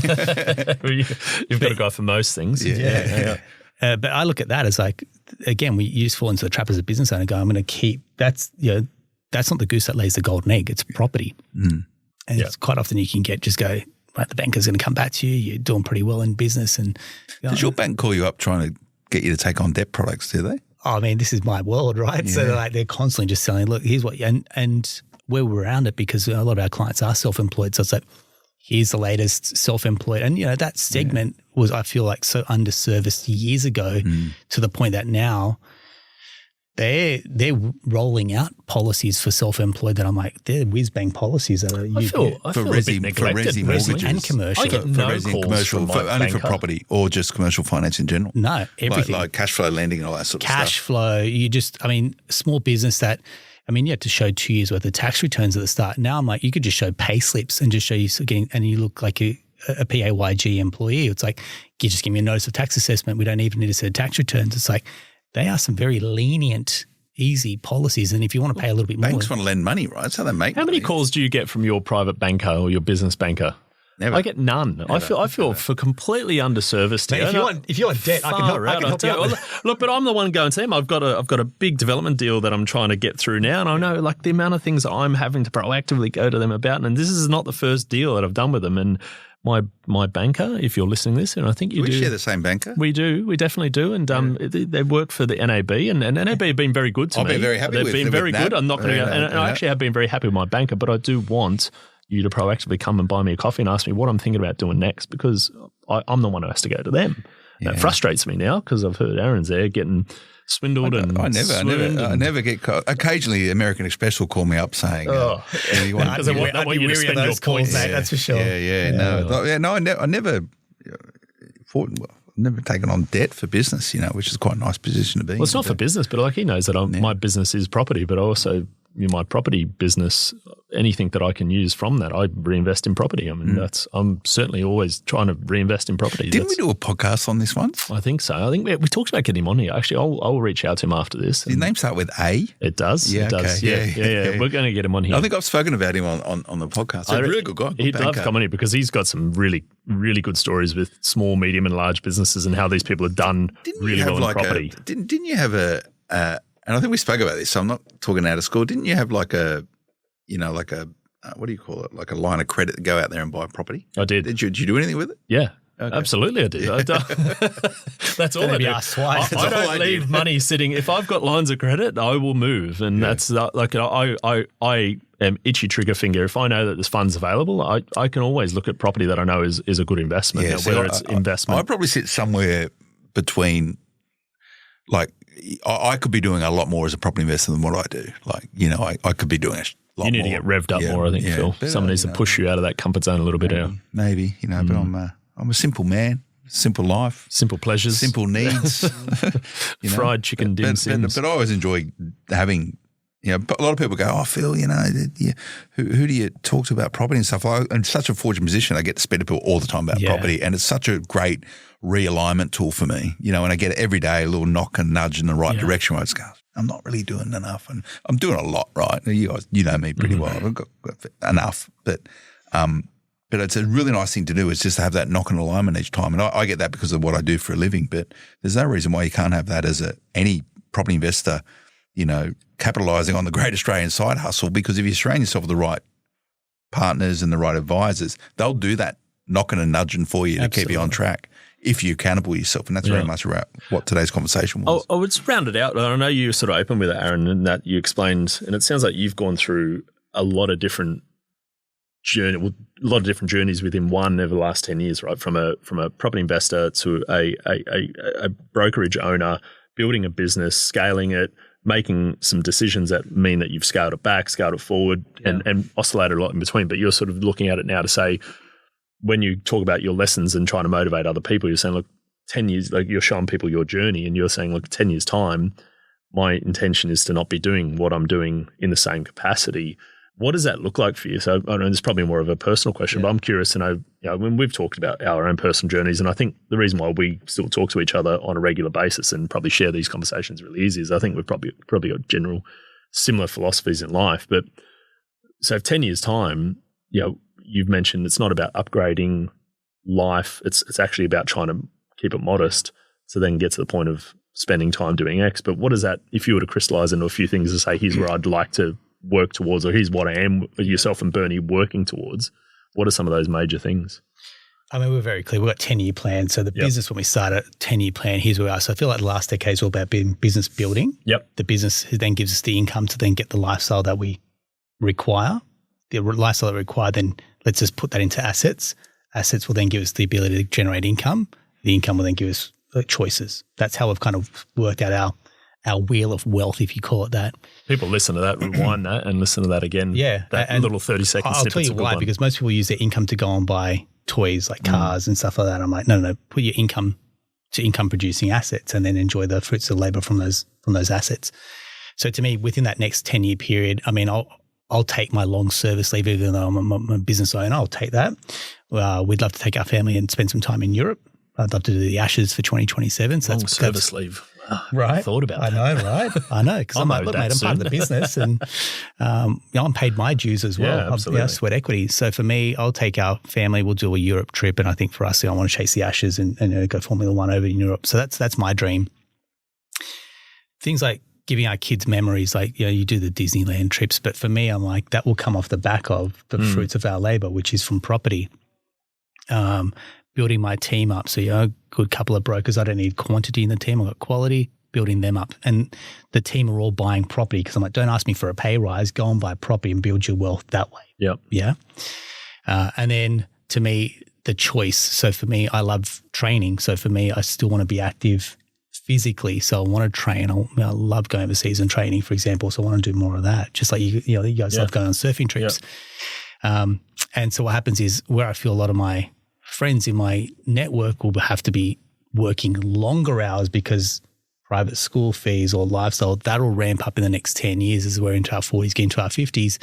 You've got a guy for most things. Yeah. But I look at that as like, again, you just fall into the trap as a business owner. Go, I'm going to keep. That's not the goose that lays the golden egg. It's property, and it's quite often you can just go. Right, the banker's going to come back to you. You're doing pretty well in business, and does your bank call you up trying to get you to take on debt products? Do they? Oh, this is my world, right? Yeah. So they're constantly just saying, look, here's what, and we're around it because a lot of our clients are self-employed. So it's like, here's the latest self-employed. And, that segment was, I feel like, so underserviced years ago to the point that now they're rolling out policies for self-employed that I'm like, they're whiz-bang policies that are I feel a bit neglected, for mortgages and commercial. I get no resi calls commercial, from my only banker. for property or just commercial finance in general. No, everything. Like cash flow lending and all that sort of stuff. Cash flow, small business that, you had to show 2 years worth of tax returns at the start. Now I'm like, you could just show pay slips and just show you getting, and you look like a PAYG employee. It's like, you just give me a notice of tax assessment. We don't even need to set tax returns. It's like, they are some very lenient, easy policies. And if you want to pay a little bit more. Banks want to lend money, right? So they make How many calls do you get from your private banker or your business banker? Never. I get none. Never. I feel for completely underserviced here. If you want debt, I can help you out. Look, but I'm the one going to them. I've got a big development deal that I'm trying to get through now, and I know like the amount of things I'm having to proactively go to them about. And this is not the first deal that I've done with them. And my banker, if you're listening to this, and I think you do. We share the same banker. We do. We definitely do. And they work for the NAB, and NAB have been very good to me. I've been very happy They've with been very good. I'm not going to, and I yeah. actually have been very happy with my banker, but I do want you to proactively come and buy me a coffee and ask me what I'm thinking about doing next, because I'm the one who has to go to them. Yeah. That frustrates me now because I've heard Aaron's there getting swindled I never get caught. Occasionally, American Express will call me up saying, because I want you to spend your points. Mate, that's for sure. I never never taken on debt for business, which is quite a nice position to be in. Well, it's not for business, but like he knows that my business is property, but also my property business, anything that I can use from that, I reinvest in property. I mean, I'm certainly always trying to reinvest in property. Didn't we do a podcast on this once? I think so. I think we talked about getting him on here. Actually, I'll reach out to him after this. His name start with A? It does. Yeah, it does. Okay. Yeah. We're going to get him on here. I think I've spoken about him on the podcast. He's a really good guy. He'd love to come on here because he's got some really, really good stories with small, medium and large businesses and how these people have done really well in property. Didn't you have and I think we spoke about this, so I'm not talking out of school. Didn't you have what do you call it? Like a line of credit to go out there and buy property? I did. Did you do anything with it? Yeah. Okay. Absolutely, I did. Yeah. That's all I do. I don't leave money sitting. If I've got lines of credit, I will move, and that's like I am itchy trigger finger. If I know that there's funds available, I can always look at property that I know is a good investment. Yeah, whether it's investment, I probably sit somewhere between. Like I could be doing a lot more as a property investor than what I do. Like I could be doing a lot more. You need to get revved up more, I think, Phil. Someone needs to push you out of that comfort zone a little bit. Maybe, but I'm a simple man, simple life, simple pleasures, simple needs. Fried chicken dim sims. But I always enjoy having. A lot of people go, oh, Phil, who do you talk to about property and stuff? I'm in such a fortunate position. I get to speak to people all the time about property, and it's such a great realignment tool for me, and I get every day a little knock and nudge in the right direction where I just go, I'm not really doing enough, and I'm doing a lot, right? You guys, know me pretty well. I've got enough, but it's a really nice thing to do is just to have that knock and alignment each time, and I get that because of what I do for a living, but there's no reason why you can't have that as any property investor, capitalising on the great Australian side hustle, because if you surround yourself with the right partners and the right advisors, they'll do that knocking and nudging for you to keep you on track if you accountable yourself. And that's very much about what today's conversation was. I would round it out. I know you were sort of open with it, Aaron, and that you explained, and it sounds like you've gone through a lot of different journeys within one over the last 10 years, right? From a property investor to a brokerage owner, building a business, scaling it, making some decisions that mean that you've scaled it back, scaled it forward, and oscillated a lot in between. But you're sort of looking at it now to say, when you talk about your lessons and trying to motivate other people, you're saying, look, 10 years, like you're showing people your journey, and you're saying, look, 10 years' time, my intention is to not be doing what I'm doing in the same capacity. What does that look like for you? So I know this is probably more of a personal question, but I'm curious to know, when we've talked about our own personal journeys, and I think the reason why we still talk to each other on a regular basis and probably share these conversations really easy is I think we've probably got general similar philosophies in life. But so 10 years' time, you've mentioned it's not about upgrading life. It's actually about trying to keep it modest to then get to the point of spending time doing X. But what is that, if you were to crystallize into a few things to say, here's where I'd like to work towards, or here's what I am, yourself and Bernie working towards, what are some of those major things? I mean, we're very clear. We've got 10-year plan. So the business, when we started, 10-year plan, here's where we are. So I feel like the last decade is all about being business building. Yep. The business then gives us the income to then get the lifestyle that we require. The lifestyle that we require, then let's just put that into assets. Assets will then give us the ability to generate income. The income will then give us choices. That's how we've kind of worked out our wheel of wealth, if you call it that. People listen to that, rewind that, and listen to that again. Yeah. That little 30-second I'll tell you why, because most people use their income to go and buy toys like cars and stuff like that. I'm like, no, put your income to income producing assets and then enjoy the fruits of labor from those assets. So to me, within that next 10-year period, I mean, I'll take my long service leave, even though I'm a business owner. I'll take that. We'd love to take our family and spend some time in Europe. I'd love to do the Ashes for 2027. So long service leave. Right. I thought about that. I know, right? I know, because I'm like, look, mate, I'm part of the business and I'm paid my dues as well. Yeah, absolutely. I'm sweat equity. So for me, I'll take our family, we'll do a Europe trip. And I think for us, I want to chase the Ashes and go Formula One over in Europe. So that's my dream. Things like giving our kids memories, like, you do the Disneyland trips. But for me, I'm like, that will come off the back of the fruits of our labor, which is from property. Building my team up. So, a good couple of brokers. I don't need quantity in the team. I've got quality. building them up. And the team are all buying property because I'm like, don't ask me for a pay rise. Go and buy property and build your wealth that way. Yep. Yeah. And then to me, the choice. So for me, I love training. So for me, I still want to be active physically. So I want to train. I love going overseas and training, for example. So I want to do more of that. Just like you guys love going on surfing trips. And so what happens is where I feel a lot of my friends in my network will have to be working longer hours because private school fees or lifestyle, that'll ramp up in the next 10 years as we're into our 40s, getting to our 50s.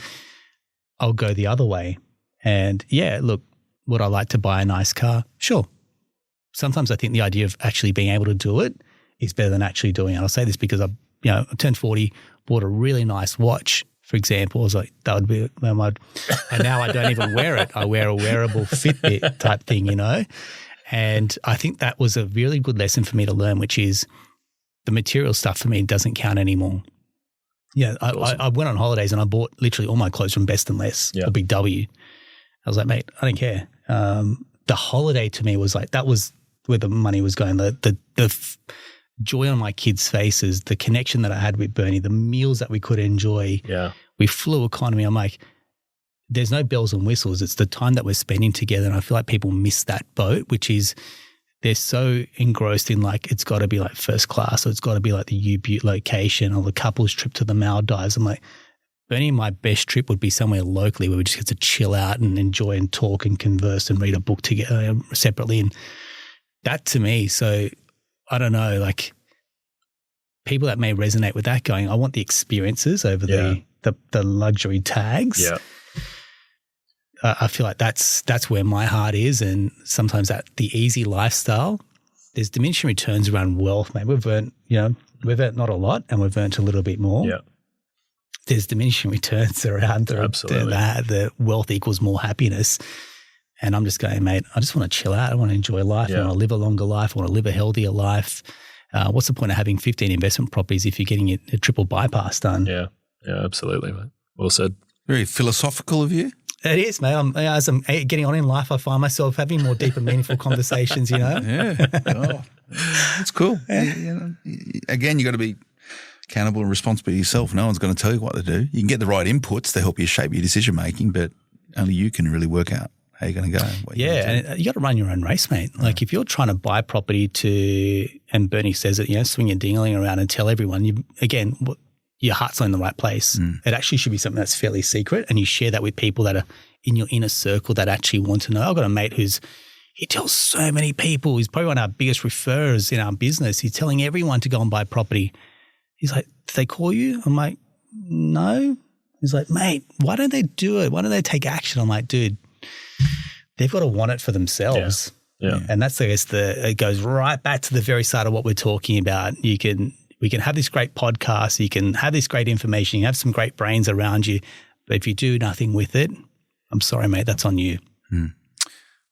I'll go the other way. And yeah, look, would I like to buy a nice car? Sure. Sometimes I think the idea of actually being able to do it is better than actually doing it. I'll say this because I turned 40, bought a really nice watch, for example. I was like, that would be, and now I don't even wear it. I wear a wearable Fitbit type thing, And I think that was a really good lesson for me to learn, which is the material stuff for me doesn't count anymore. Yeah, awesome. I went on holidays and I bought literally all my clothes from Best and Less or Big W. I was like, mate, I don't care. The holiday to me was like, that was where the money was going. The joy on my kids' faces, the connection that I had with Bernie, the meals that we could enjoy. Yeah. We flew economy. I'm like, there's no bells and whistles. It's the time that we're spending together. And I feel like people miss that boat, which is they're so engrossed in like, it's got to be like first class or it's got to be like the U-Butte location or the couple's trip to the Maldives. I'm like, Bernie, my best trip would be somewhere locally where we just get to chill out and enjoy and talk and converse and read a book together separately. And that to me, so I don't know, like people that may resonate with that going, I want the experiences over the luxury tags. Yeah. I feel like that's where my heart is. And sometimes that the easy lifestyle, there's diminishing returns around wealth. Maybe we've earned not a lot and we've earned a little bit more. Yeah. There's diminishing returns around the wealth equals more happiness. And I'm just going, mate, I just want to chill out. I want to enjoy life. I want to live a longer life. I want to live a healthier life. What's the point of having 15 investment properties if you're getting a triple bypass done? Yeah, absolutely, mate. Well said. Very philosophical of you. It is, mate. As I'm getting on in life, I find myself having more deeper, meaningful conversations, Yeah. That's cool. Again, you got to be accountable and responsible to yourself. No one's going to tell you what to do. You can get the right inputs to help you shape your decision making, but only you can really work out how you're going to go. And you got to run your own race, mate. Like if you're trying to buy property and Bernie says it, swing your dingling around and tell everyone, your heart's not in the right place. It actually should be something that's fairly secret and you share that with people that are in your inner circle that actually want to know. I've got a mate he tells so many people. He's probably one of our biggest referrers in our business. He's telling everyone to go and buy property. He's like, did they call you? I'm like, no. He's like, mate, why don't they do it? Why don't they take action? I'm like, dude, they've got to want it for themselves. Yeah. And that's, I guess, it goes right back to the very side of what we're talking about. We can have this great podcast. You can have this great information. You have some great brains around you. But if you do nothing with it, I'm sorry, mate, that's on you.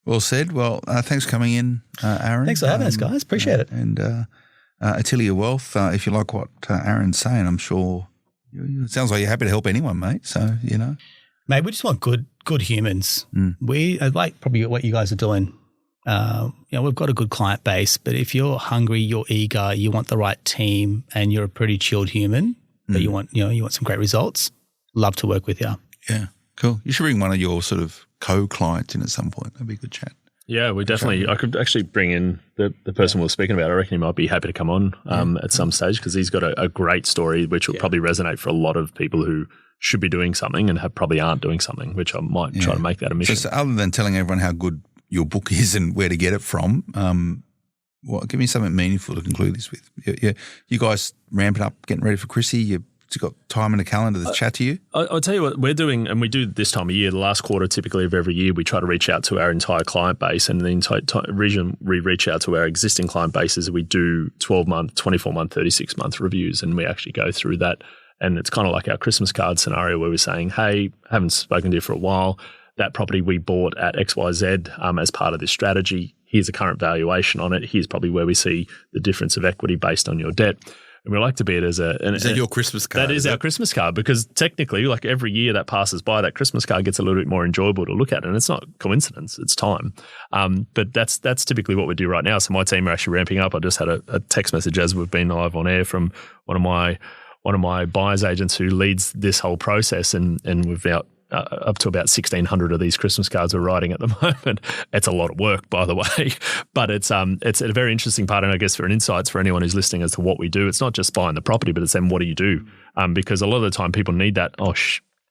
Well said. Well, thanks for coming in, Aaron. Thanks for having us, guys. Appreciate it. And Atelier Wealth, if you like what Aaron's saying, I'm sure it sounds like you're happy to help anyone, mate. So, Mate, we just want good humans. We like probably what you guys are doing. We've got a good client base, but if you're hungry, you're eager, you want the right team and you're a pretty chilled human, but you want some great results, love to work with you. Yeah, cool. You should bring one of your sort of co-clients in at some point. That'd be a good chat. Yeah, we definitely. I could actually bring in the person we were speaking about. I reckon he might be happy to come on at some stage because he's got a great story which will probably resonate for a lot of people who should be doing something and probably aren't doing something, which I might try to make that a mission. So other than telling everyone how good your book is and where to get it from, give me something meaningful to conclude this with. You guys ramping up, getting ready for Chrissy. You've got time in the calendar to chat to you? I'll tell you what we're doing, and we do this time of year, the last quarter typically of every year, we try to reach out to our entire client base, and the entire region we reach out to our existing client bases. We do 12-month, 24-month, 36-month reviews, and we actually go through that. And it's kind of like our Christmas card scenario where we're saying, hey, haven't spoken to you for a while. That property we bought at XYZ as part of this strategy. Here's a current valuation on it. Here's probably where we see the difference of equity based on your debt. And we like to be it as Is that your Christmas card? That is our Christmas card, because technically, like every year that passes by, that Christmas card gets a little bit more enjoyable to look at. And it's not coincidence, it's time. But that's typically what we do right now. So my team are actually ramping up. I just had a text message as we've been live on air from one of my buyer's agents who leads this whole process, and we've up to about 1,600 of these Christmas cards we're writing at the moment. It's a lot of work, by the way, but it's a very interesting part, and I guess for an insights for anyone who's listening as to what we do. It's not just buying the property, but it's then what do you do? Because a lot of the time people need that,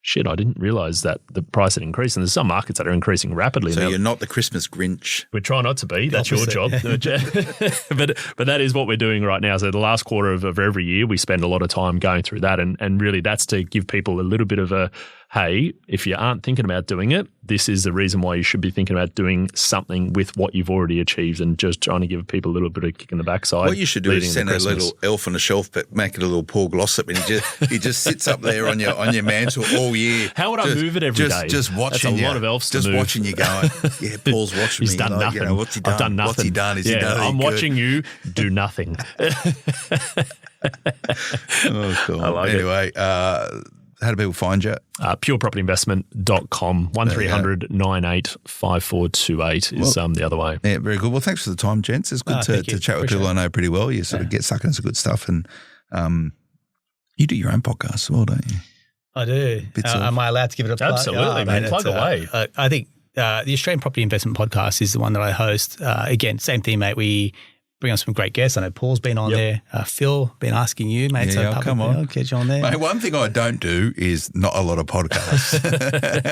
shit, I didn't realize that the price had increased. And there's some markets that are increasing rapidly. So you're not the Christmas Grinch. We try not to be. That's your job. But that is what we're doing right now. So the last quarter of every year, we spend a lot of time going through that. And really that's to give people a little bit of a, hey, if you aren't thinking about doing it, this is the reason why you should be thinking about doing something with what you've already achieved, and just trying to give people a little bit of kick in the backside. What you should do is send a little elf on a shelf, but make it a little Paul Glossop, and he just sits up there on your mantle all year. How would I move it every day? Just watching That's a lot of elves to move. Just watching you going, yeah, Paul's watching He's me. done nothing. What's he done? I've done nothing. What's he done? Is he done? I'm watching you do nothing. Oh, cool. I like anyway, how do people find you? Purepropertyinvestment.com, 1300 98 5428 is the other way. Yeah, very good. Well, thanks for the time, gents. It's good to chat with people I know pretty well. You sort of get stuck into some good stuff, and you do your own podcast as well, don't you? I do. Am I allowed to give it a plug? Absolutely, man. Plug away. I think the Australian Property Investment Podcast is the one that I host. Again, same thing, mate. We bring on some great guests. I know Paul's been on there. Phil, been asking you, mate. Yeah, so come on. I'll get you on there. Mate, one thing I don't do is not a lot of podcasts.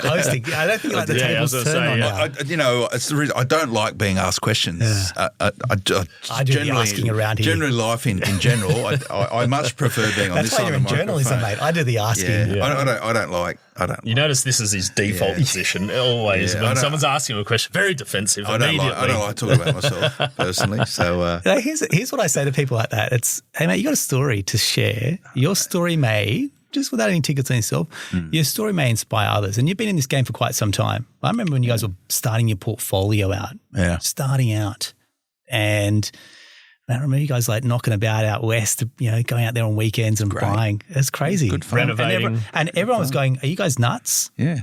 Hosting. I don't think like the tables turn on you. It's the reason I don't like being asked questions. Yeah. I do the asking around here. Generally, life in general, I much prefer being on this side of the microphone. That's why you're in journalism, mate. I do the asking. Yeah. I don't like. You notice this is his default position always. When someone's asking him a question, very defensive I don't like talking about myself personally. So here's what I say to people like that. It's, hey, mate, you got a story to share. Your story may, just without any tickets on yourself, your story may inspire others. And you've been in this game for quite some time. I remember when you guys were starting your portfolio out. Yeah. Starting out. And I remember you guys like knocking about out west, going out there on weekends and buying. It's crazy. Good fun. Renovating. And everyone was going, are you guys nuts? Yeah.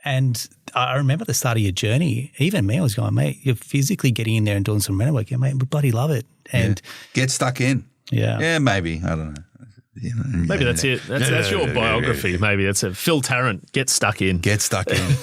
And I remember the start of your journey, even me, I was going, mate, you're physically getting in there and doing some reno work. Yeah, mate, we bloody love it. And get stuck in. Yeah. Yeah, maybe. I don't know. Maybe that's it. That's your biography. Maybe that's a Phil Tarrant. Get stuck in. Get stuck in.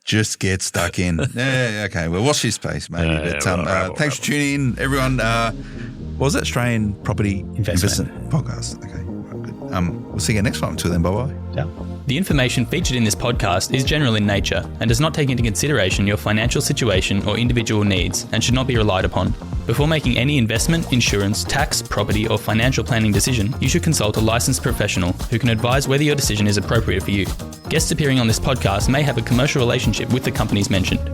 Just get stuck in. Yeah, okay. Well, watch this space, maybe. Thanks for tuning in, everyone. What was that? Australian Property Investment Podcast. Okay, right, good. We'll see you next time. Until then, bye-bye. Yeah. The information featured in this podcast is general in nature and does not take into consideration your financial situation or individual needs and should not be relied upon. Before making any investment, insurance, tax, property, or financial planning decision, you should consult a licensed professional who can advise whether your decision is appropriate for you. Guests appearing on this podcast may have a commercial relationship with the companies mentioned.